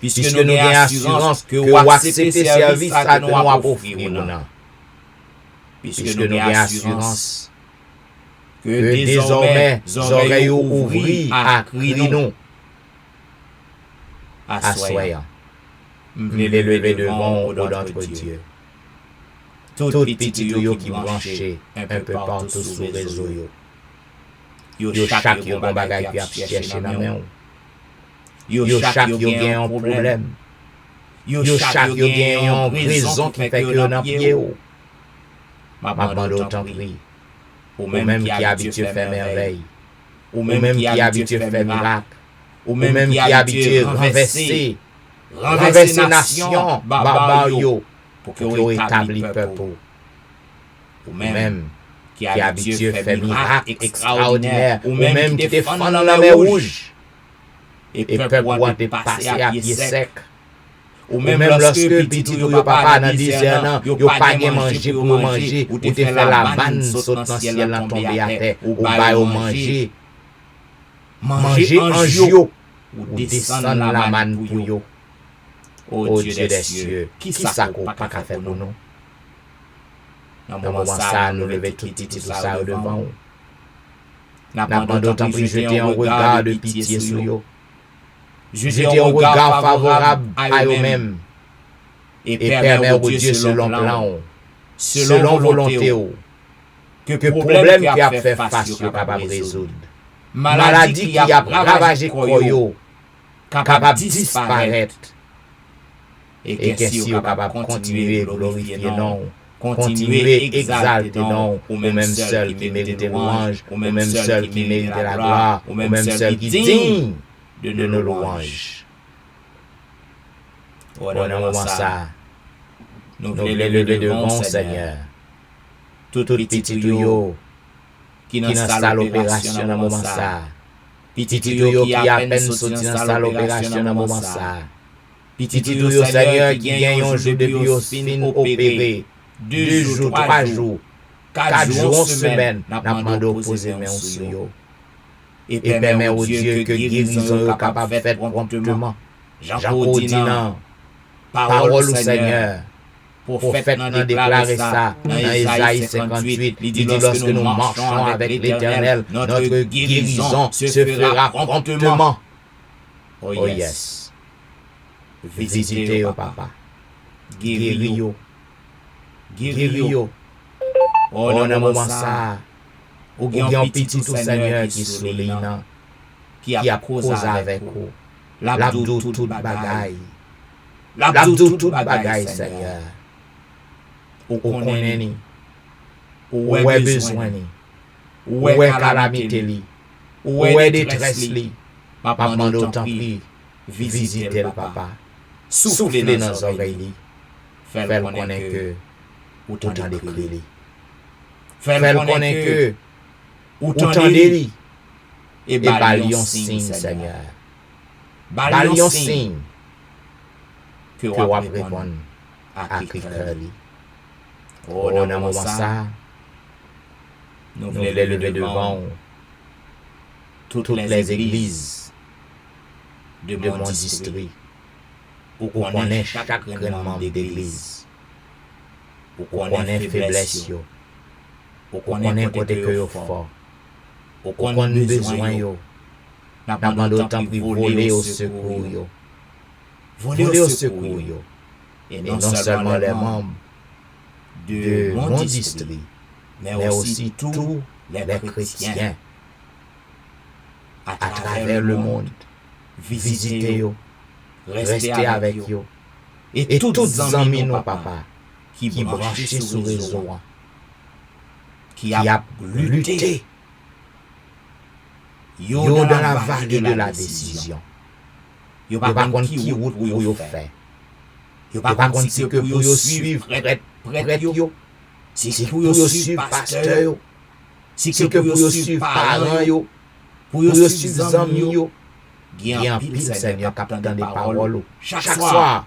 puisque nous avons assurance que vous acceptez ces services à nous offrir, puisque nous avons assurance que désormais, nos oreilles ouvrent à crier nous, assoyant, nous lever devant notre Dieu. tout petit yo qui branché un peu partout sur réseau yo. Yo chaque yo bon bagay qui a cherché dans main. Yo chaque yo gen un problème. Yo chaque yo gen une raison qui fait que yo dans pied yo. M'a demandé autant prie. Ou même qui habitué faire merveille. Ou même qui habitué faire miracle. Ou même qui habitué renverser nation barbar yo pour que yo établi peuple. Ou même qui habitué faire miracle extraordinaire. Ou même qui défend dans la mer rouge. Et peuple ou te passer à pied sec. Ou même lorsque petit ou yo papa dans désert nan, yo pas gen manger pour manger, ou te fait la manne saute dans ciel nan tomber à terre, ou ba yo manger en jour, ou descendre la manne pour yo. Ô Dieu des cieux, qui ça qu'on pas ka faire pour nous? Dans moment ça, nous lever tout petit tout ça devant nous. N'a pas d'autant plus jeter un regard de pitié sur yo. Jeter un regard favorable à eux-mêmes et permettre au Dieu selon plan, selon volonté, que problème qui a fait face soit capable de résoudre. Maladie qui a ravagé Koyo, capable de disparaître. Et que si vous capable de continuer à glorifier non, continuer à exalter non, ou même seul qui mérite louange, ou même seul qui mérite la gloire, ou même seul qui digne de nos louanges. Au moment ça, nous voulons lever devant Seigneur. Tout petit tuyau qui dans salle opération dans moment ça. Petit tuyau qui à peine sorti dans salle opération dans moment ça. Petit tuyau Seigneur qui gagne un jour depuis au fin opéré. 2 jours, 3 jours, 4 jours, 1 semaine, n'a demandé poser main sur yo. Et permet au Dieu que guérison est capable de faire promptement. Jean-Paul dit non. Parole au Seigneur. Pour faire déclarer ça dans Isaïe 58. Il dit lorsque nous marchons avec l'Éternel, notre guérison se fera promptement. Oh yes. Visitez au papa. Guéris yo. Oh, dans le moment ça. Ou gen un petit tout Seigneur qui souligne, qui a causé avec vous. L'abdou tout bagaille. L'abdou tout bagaille, Seigneur. Ou connaît ni. Ou est besoin ni. Ou est calamité li. Ou est détresse li. Papa demande autant pris. Visitez le papa. Soufflez dans nos oreilles li. Fais-le connaître que. Ou t'entendez crier li. Fais-le connaître que. Ou tendez-li, et balion signe, Seigneur. Balion signe, que vous répondre à Christ-li. Oh, dans le moment ça, nous voulons lever devant toutes les églises de mon district, pour qu'on connaisse chaque membre d'église, pour qu'on connaisse faiblesse, pour qu'on connaisse côté que vous fort. Ou qu'on a besoin yo, n'a pas d'autant plus voler au secours yo. Voler au secours yo. Et non seulement les membres de mon district, mais aussi tous les chrétiens à travers le monde. Visitez yo, restez avec yo. Et tous les amis nos papa qui branchent sur le réseau, qui a lutté. Yo dans la vallée de la décision. Yo pas contre qui route pour yo faire. Yo pas contre si que pour yo suivre prêtre yo. Si pour yo suivre pasteur yo. Si que pour yo suivre parents yo. Pour yo suivre amis yo. Gen en pile Seigneur captant des paroles chaque soir.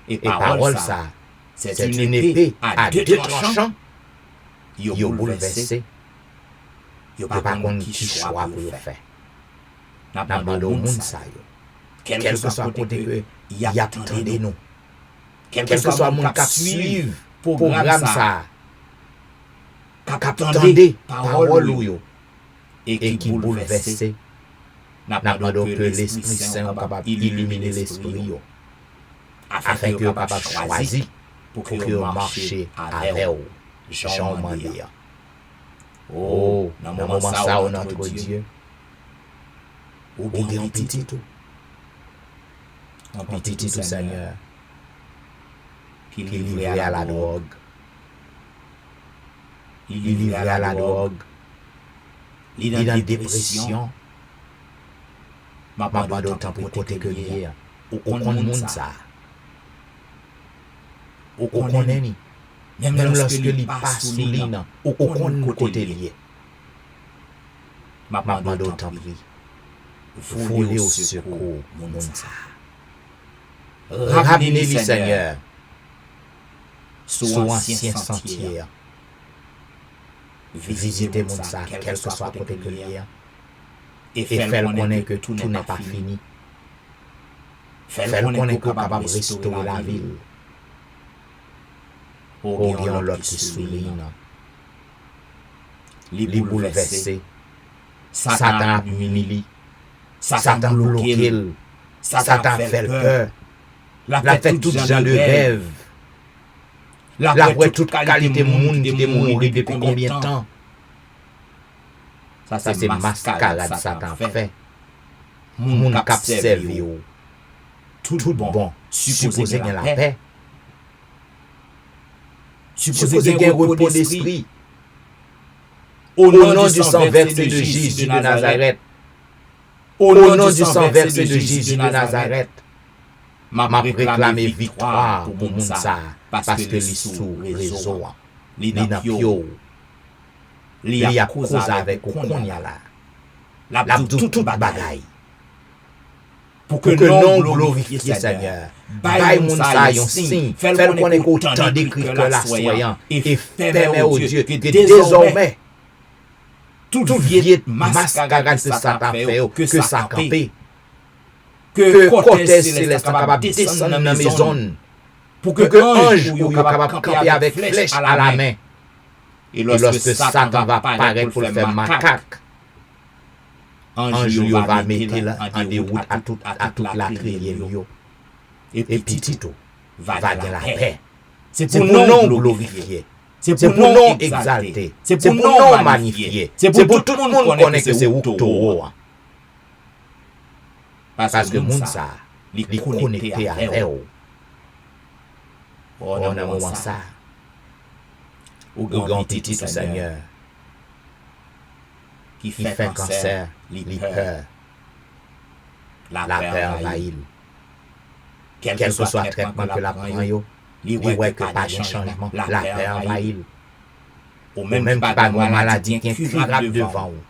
Et parole ça, c'est une épée à 2 tranchants. Yo bouleversé. Yo pas contre qui choix pour yo faire. N'a demandé au monde ça yo. Quel que soit côté que y attendez nous. Quel que soit monde qui suivre programme ça. Attendez parole yo et qui bouleversé. N'a demandé que l'Esprit Saint capable d'illuminer l'esprit yo afin que capable choisir pour que vous marchiez avec vous. Jean mandé. Oh, dans le moment ça, notre Dieu, ou bien un petit tout. Un petit tout, Seigneur, qui livré à la drogue. Il livré à la drogue. Il est dans la dépression. Ma pas d'autant pour côté que lié. Ou qu'on monde ça. Ou qu'on connaît ni. Même lorsque il passe sous l'île, ou qu'on côté lié. Ma pas d'autant pris. Voulez au secours, mon monde ça. Ramenez-les, Seigneur, sous ancien sentier. Visitez mon ça, quel que soit côté que lié. Et faire connaître que tout n'est pas fini. Faire connaître que capable de restaurer la ville. Ou bien l'autre qui souligne. Les bouleverser. Satan a humilié. Satan bloqué. Satan fait peur. La fait tout genre de rêve. La fait toute qualité monde qui est mort depuis combien de temps. Ça c'est mascarade Satan fait. Moun k'ap servi ou. Tout bon. Supposé gen la paix. Supposé gen repos d'esprit. Au nom du sang versé de Jésus de Nazareth. Au nom du sang versé de Jésus de Nazareth. M'a réclamé victoire pour moun ça parce que li sous réseau. Li nan pio. Li a cause avec konya là. La tout bagaille. Pour que non glorifie Seigneur. Bail moun sa yon signe. Fais connaître autant d'écrit que la soyant et fermez au Dieu que désormais tout vieux mascarade que Satan fait que ça camper. Que côté céleste capable de descendre dans la maison pour que ange ou capable de camper avec flèche à la main. Et lorsque Satan va paraître pour le faire macaque, ange va mettre en déroute à toute la criée. Et petit tout va dans la paix. C'est pour non glorifier. C'est pour non exalter. C'est pour non magnifier. C'est pour tout le monde connaît que c'est Ouktoro. Parce que moun ça, li connecté avec eux. On a moment ça. Ou grand petit Seigneur qui fait cancer, li peur. La peur envahit. Quel que soit le traitement que la prend yo, li ouais que pas de changement, la peur envahit. Ou même pas de maladie qui est incurable devant vous.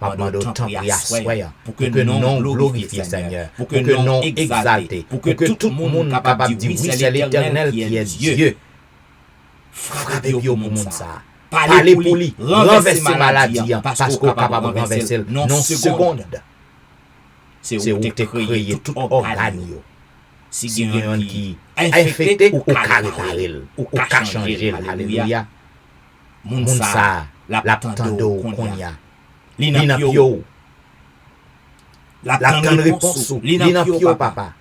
Pendant d'autant prier à soi, pour que non glorifié Seigneur, pour que non exalté, pour que tout le monde capable de dire oui, c'est l'Éternel qui est Dieu. Frappez au monde ça. Parlez pour lui, renversez maladie, parce qu'on est capable de renverser non seconde. C'est où tu créé tout organe. Si il y a un qui est infecté, ou qu'à réparer, ou qu'à changer, alléluia. Monde ça, la tando qu'on y a. L'inapio. La réponse. L'inapio, papa.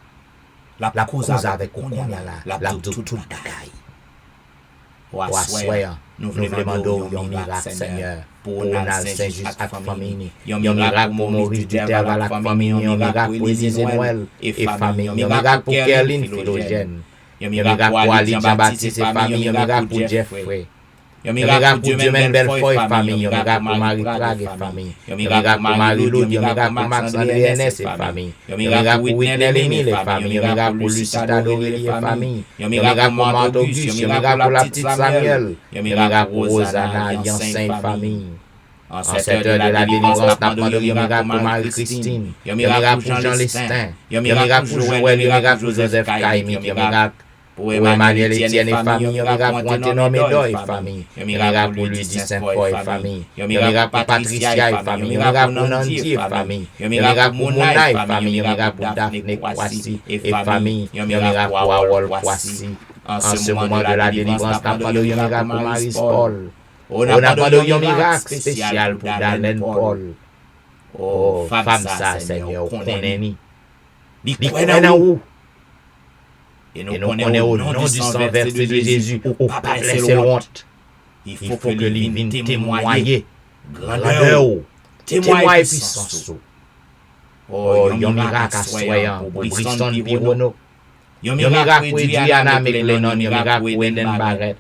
La cause avec qu'on y a là. La toute bagaille. Ou à soir, nous demandons un miracle, Seigneur. Pour Ronald Saint-Just à la famille. Un miracle pour Maurice Duterre à la famille. Un miracle pour Élise Noël et famille. Un miracle pour Kerline Philogène. Un miracle pour Ali Jean-Baptiste et famille. Un miracle pour Jeffrey. Un miracle pour Dieu même Belfoy et famille. Un miracle pour Marie Prague et famille. Un miracle pour Marie-Lou. Un miracle pour Max-André Ernest et famille. Un miracle pour Whitney Lémile et famille. Un miracle pour Lucita Dorélie et famille. Un miracle pour Marthe Auguste. Un miracle pour la petite Samuel. Un miracle pour Rosanna Alliance et famille. En cette heure de la délivrance, n'a pas de miracle pour Marie-Christine. Un miracle pour Jean Lestin. Un miracle pour Joël. Un miracle pour Joseph Kaimi. Un miracle pour Emmanuel Etienne et famille, un miracle pour Anténon Médor et famille, un miracle pour Ludie Saint-Paul et famille, un miracle pour Patricia et famille, un miracle pour Nancy et famille, un miracle pour Mona et famille, un miracle pour Daphné Kwasi et famille, un miracle pour Harold Kwasi. En ce moment de la délivrance, n'a pas de miracle pour Maris Paul. On n'a pas de miracle spécial pour Darlene Paul. Oh, femme ça, Seigneur, on connaît ni. Dis-moi où. Et nous connaissons au nom du sang versé de Jésus, ou pas laisser honte. Il faut que lui vienne témoigner grandeur, témoigner puissance. Oh, yon miracle soyant pour Briston Pirono. Yon miracle pour Diana McLennan, yon miracle pour Eden Barrett.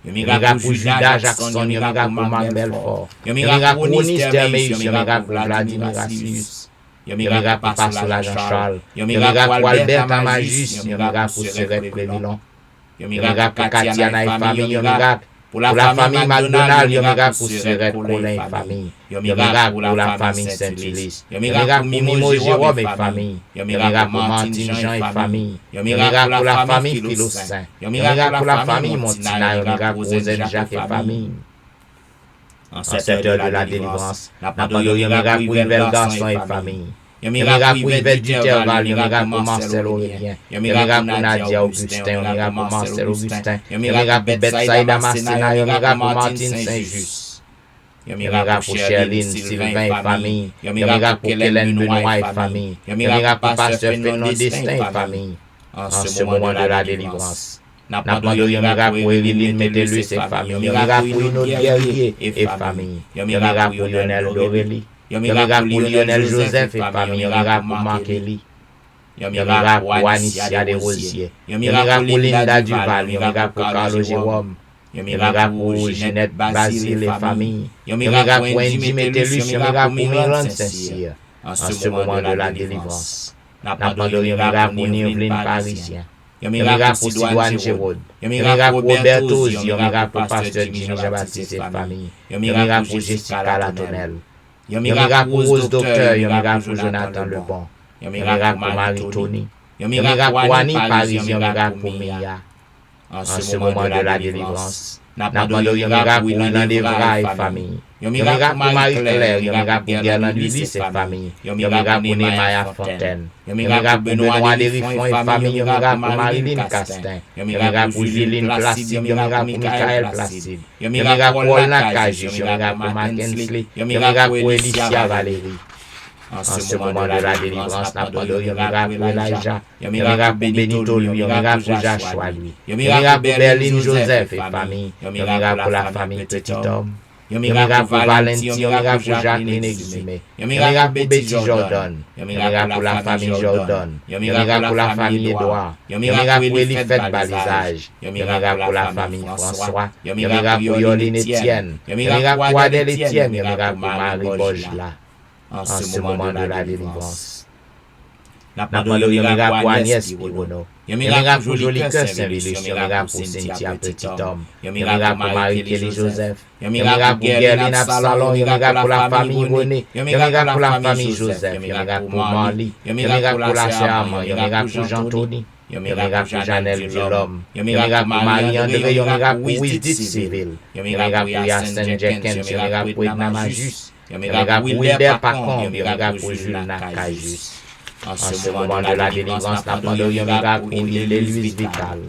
Yon miracle pour Judas Jackson, yon miracle pour Marc Belfort. Yon miracle pour Onis Termeus, yon miracle pour Vladimir Assius. Yon miracle pour Pascal Jean-Charles. Yon miracle pour Albert Tamajus, yon miracle pour Serette Clévilon. Yon miracle pour Katiana et famille, yon miracle pour la famille McDonald, yon miracle pour Serette Colin et famille. Yon miracle pour la famille Saint-Ulysse. Yon miracle pour Mimo Jérôme et famille. Yon miracle pour Martine Jean et famille. Yon miracle pour la famille Philostin. Yon miracle pour la famille Montina. Yon miracle pour Rosette Jacques et famille. En cette heure de la délivrance, n'a pas de miracle pour Yvel Garçon et famille. Yon miracle pour Yvette Duterval, yon miracle pour Marcel Aurélien, yon miracle pour Nadia Augustin, yon miracle pour Marcel Augustin, yon miracle pour Betsaïda Massena, yon miracle pour Martine Saint-Just, yon miracle pour Cherline, Sylvain et famille, yon miracle pour Hélène Benoît et famille, yon miracle pour Pasteur Fernand Destin et famille. En ce moment de la délivrance, n'a pas de miracle pour Eveline Métellus et famille, yon miracle pour Inod Guerrier et famille, yon miracle pour Lionel Dorélie. Yon miracle pour Lionel Joseph et famille, yon miracle pour Marc Elie. Yon miracle pour Anicia Desrosiers. Yon miracle pour Linda Duval, yon miracle pour Carlo Jérôme. Yon miracle pour Ginette Basile et famille. Yon miracle pour Andy Métellus, yon miracle pour Mirande Saint-Cyr. En ce moment de la délivrance, n'a pas de miracle pour Nirvline Parisien. Yon miracle pour Sidoine Géraud. Yon miracle pour Roberto Ozi, yon miracle pour Pasteur Jimmy Jean-Baptiste et famille. Yon miracle pour Jessica Latonnelle. Yon miracle pour Rose Docteur, yon miracle pour Jonathan Lebon, yon miracle pour Marie-Tony, yon miracle pour Annie Paris, yon miracle pour Mia. En ce moment de la délivrance, n'a pas de miracle pour Ilan Devra et famille, yon miracle pour Marie-Claire, yon miracle pour Gerland Ulysse et famille, yon miracle pour Nemaya Fontaine, yon miracle pour Benoît Derifon et famille, yon miracle pour Marilyn Castin, yon miracle pour Juline Placide, yon miracle pour Michael Placide, yon miracle pour Olna Kajus, yon miracle pour Mackensley, yon miracle pour Elicia Valérie. En ce moment de la délivrance, n'a pas de miracle pour Elijah, yon miracle pour Benito lui, yon miracle pour Joshua lui, yon miracle pour Berline Joseph et famille, yon miracle pour la famille Petit Homme. Yon miracle pour Valentine, yon miracle pour Jacqueline Exumé, yon miracle pour Betty Jordan, yon miracle pour la famille Jordan, yon miracle pour la famille Edouard, yon miracle pour Elifette Balisage, yon miracle pour la famille François, yon miracle pour Yoline Etienne, yon miracle pour Adèle Etienne, yon miracle pour Marie Bojla. En ce moment de la délivrance, n'a pas de miracle pour Agnès Pirono, yon miracle pour Jolie Cœur Saint-Vilus, yon miracle pour Cynthia Petit Homme, yon miracle pour Marie-Kelly Joseph, yon miracle pour Gerline Absalon, yon miracle pour la famille René, yon miracle pour la famille Joseph, yon miracle pour Marly, yon miracle pour la sœur Armand, yon miracle pour Jean-Tony, yon miracle pour Janelle Villhomme, yon miracle pour Marie-André, yon miracle pour Wisdit Civil, yon miracle pour Yacine Jenkins, yon miracle pour Edna Majus, yon miracle pour Wilder Pacon, yon miracle pour Jules Nakajus. En ce moment de la délivrance, n'a pas de miracle pour Louise Vital.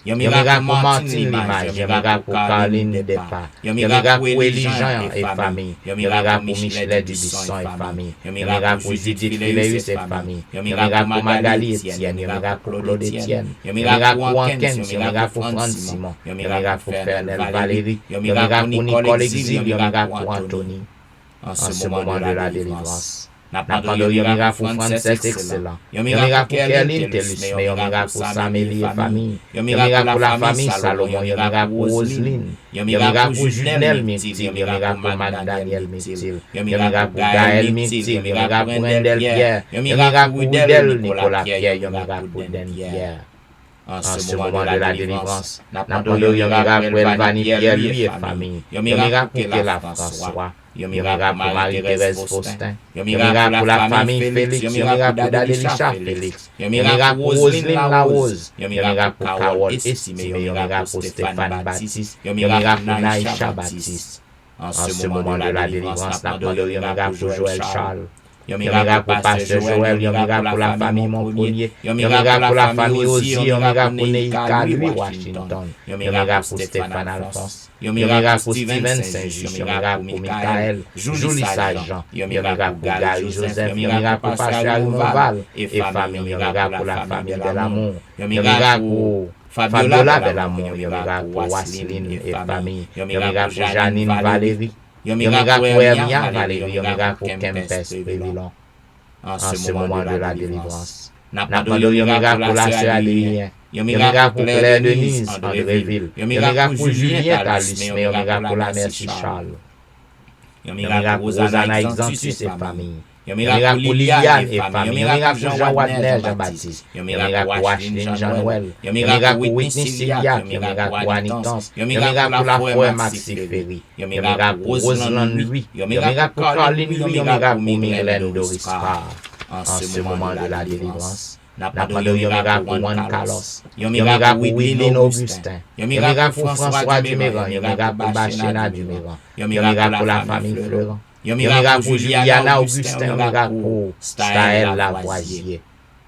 Yon miracle pour Martine Limage, yon miracle pour Caroline Depa, yon miracle pour Élie Jean et famille, yon miracle pour Michelet Dubisson et famille, yon miracle pour Judith Phileus et famille, yon miracle pour Magali Etienne, yon miracle pour Claude Etienne, yon miracle pour Wankens, yon miracle pour Franz Simon, yon miracle pour Fernel Valérie, yon miracle pour Nicole Exil, yon miracle pour Anthony. En ce moment de la délivrance, n'a pas de miracle pour Frances Excellent, yon miracle pour Kerline Tellus, mais yon miracle pour Samélie et famille, yon miracle pour la famille Salomon, yon miracle pour Roselyne, yon miracle pour Junel Mictil, yon miracle pour Magdaniel Mictil, yon miracle pour Gaël Mictil, yon miracle pour Endel Pierre, yon miracle pour Udel Nicolas Pierre, yon miracle pour Den Pierre. En ce moment de la délivrance, n'a pas de miracle pour Elvani Pierre lui et famille, yon miracle pour Kéla François, yon miracle pour Marie-Thérèse Faustin, yon miracle pour la famille Félix, yon miracle pour Dadelisha Félix, yon miracle pour Roselyne Larose, yon miracle pour Carole Estimé, yon miracle pour Stéphane Baptiste, yon miracle pour Naïcha Baptiste. En ce moment de la délivrance, n'a pas de miracle pour Joël Charles, Yon miracle pour Pasteur Joël, yon miracle pour la famille Montpremier, yon miracle pour la famille Ozzy, yon miracle pour Neika Louis Washington, yon miracle pour Stéphane Alphonse, yon miracle pour Steven Saint-Just, yon miracle pour Michael, Julie Saint-Jean, yon miracle pour Gary Joseph, yon miracle pour Pasteur Moval et famille, yon miracle pour la famille de l'amour, yon miracle pour Fabiola Belamour, yon miracle pour Wasseline et famille, yon miracle pour Janine Valérie, yon miracle pour Hermia Valérie, yon miracle pour Kempes Prévilon. En ce moment de la délivrance. N'a pas de miracle pour la sœur Adrien, yon miracle pour Claire Denise Andréville, yon miracle pour Julien Talus, mais yon miracle pour la mère Charles, yon miracle pour Rosanna Exantus et famille, yon miracle pour Liliane et famille, yon miracle pour Jean Wadner Jean-Baptiste, yon miracle pour Ashlyn Jean-Noël, yon miracle pour Whitney Siliac, yon miracle pour Anitance, yon miracle pour la frère Maxi Ferry, yon miracle pour Roseland Louis, yon miracle pour Caroline Louis, yon miracle pour Mylène Doris Carr. En ce moment de la délivrance, n'a pas de miracle pour Juan Carlos, yon miracle pour Willine Augustin, yon miracle pour François Duméran, yon miracle pour Bachena Duméran, yon miracle pour la famille Florent, yon miracle pour Juliana Augustin, yon miracle pour Staël Lavoisier.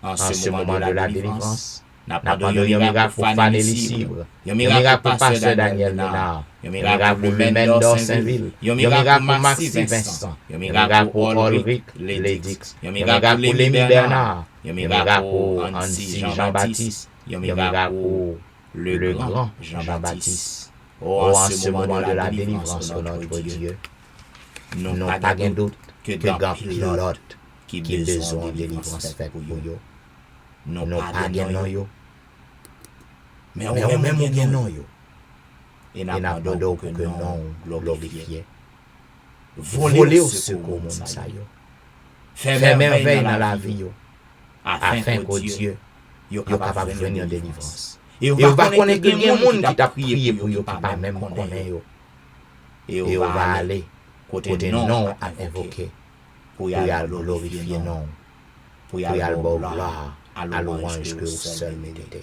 En ce moment de la délivrance, n'a pas de miracle pour Fanny Lissibre, yon miracle pour Pasteur Daniel Ménard, yon miracle pour Mendor Saint-Ville, yon miracle pour Maxime Vincent, yon miracle pour Ulrich Lédix, yon miracle pour Lémi Bernard, yon miracle pour Ansi Jean-Baptiste, yon miracle pour le grand Jean-Baptiste. Oh, en ce moment de la délivrance, notre Dieu, nous n'avons pas d'autre que grand pilote qui besoin de délivrance faite pour yo. Nous n'avons pas gagné yo. Mais on même gagné yo. Et n'a pas d'autre que non glorifié. Voler au secours mon sa yo. Faire merveille dans la vie yo. Afin que Dieu yo capable de venir en délivrance. Et on va connaître que il y a monde qui t'a prié pour yo qui pas même connaît yo. Et on va aller côté non à invoquer pour y aller glorifier non. Pour y aller gloire à l'orange que vous seul méritez.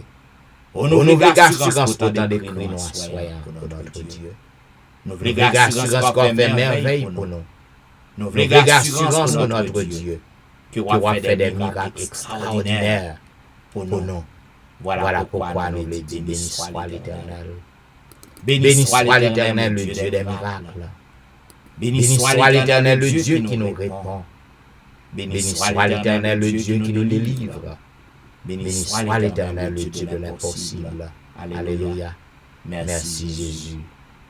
On nous regarde assurance pour tant de cris nous assoyant pour notre Dieu. Nous regarde assurance qu'on fait merveille pour nous. Nous regarde assurance pour notre Dieu. Que va faire des miracles extraordinaires pour nous. Voilà pourquoi nous le disons, béni soit l'Éternel. Béni soit l'Éternel, le Dieu des miracles. Béni soit l'Éternel, le Dieu qui nous répond. Béni soit l'Éternel, le Dieu qui nous délivre. Béni soit l'Éternel, le Dieu de l'impossible. Alléluia. Merci Jésus.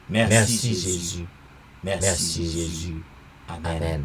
Merci Jésus. Merci Jésus. Amen.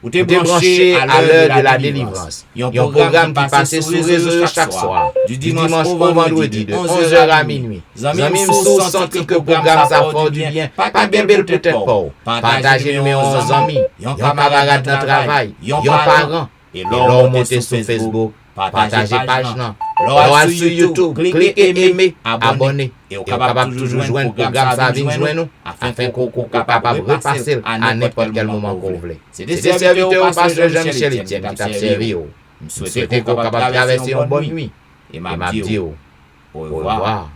Vous êtes branché à l'heure de la délivrance. Il y a un programme qui passe sur les réseaux chaque soir, du dimanche au vendredi, de 11h à minuit. Amis, vous sentez que le programme ça fait du bien. Pas bien belle peut-être pas. Partagez numéro 11 amis. Il y a un camarade de travail. Il y a un parent. Et là, montez sur Facebook. Partagez page là. Là, sur YouTube, cliquez aimer, abonnez. Et vous capable toujours joindre le programme ça vient joindre nous afin qu'on capable repasser à n'importe quel moment qu'on veut. C'est des serviteurs au pasteur Jean-Michel Etienne qui t'a servi. Nous souhaitons qu'on capable traverser une bonne nuit. Et m'a dit au revoir.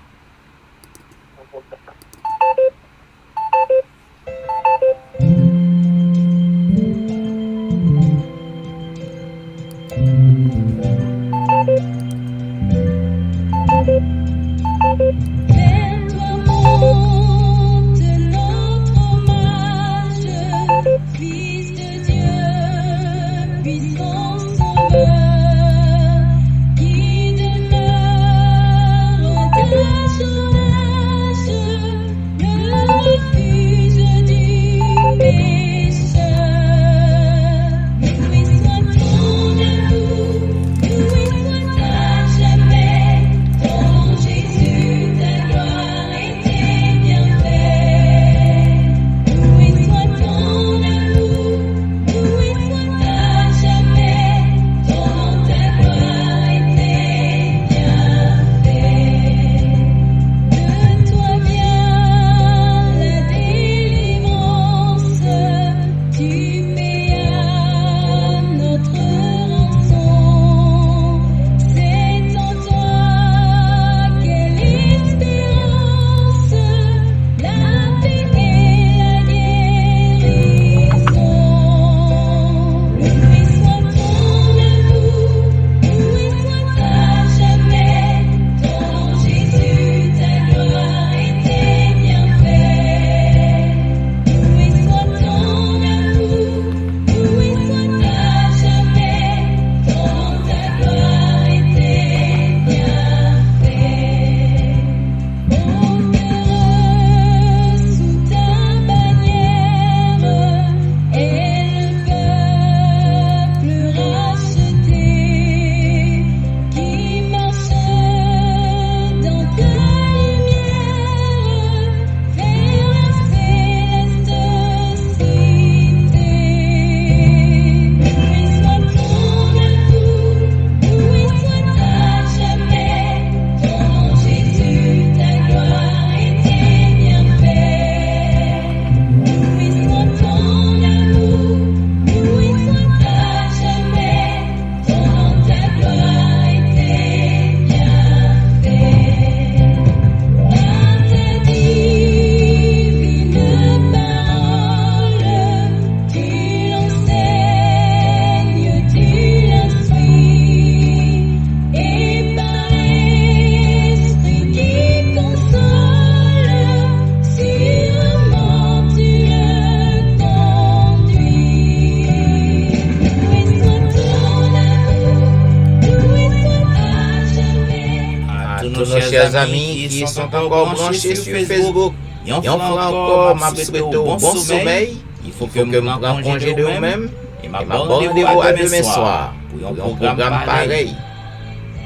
tous nos chers amis qui sont encore branchés sur Facebook. Et on fera encore, m'a souhaité bon sommeil. Il faut que je prenne congé de vous-même. Et m'a rendez-vous à demain soir pour un programme pareil.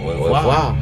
Au revoir.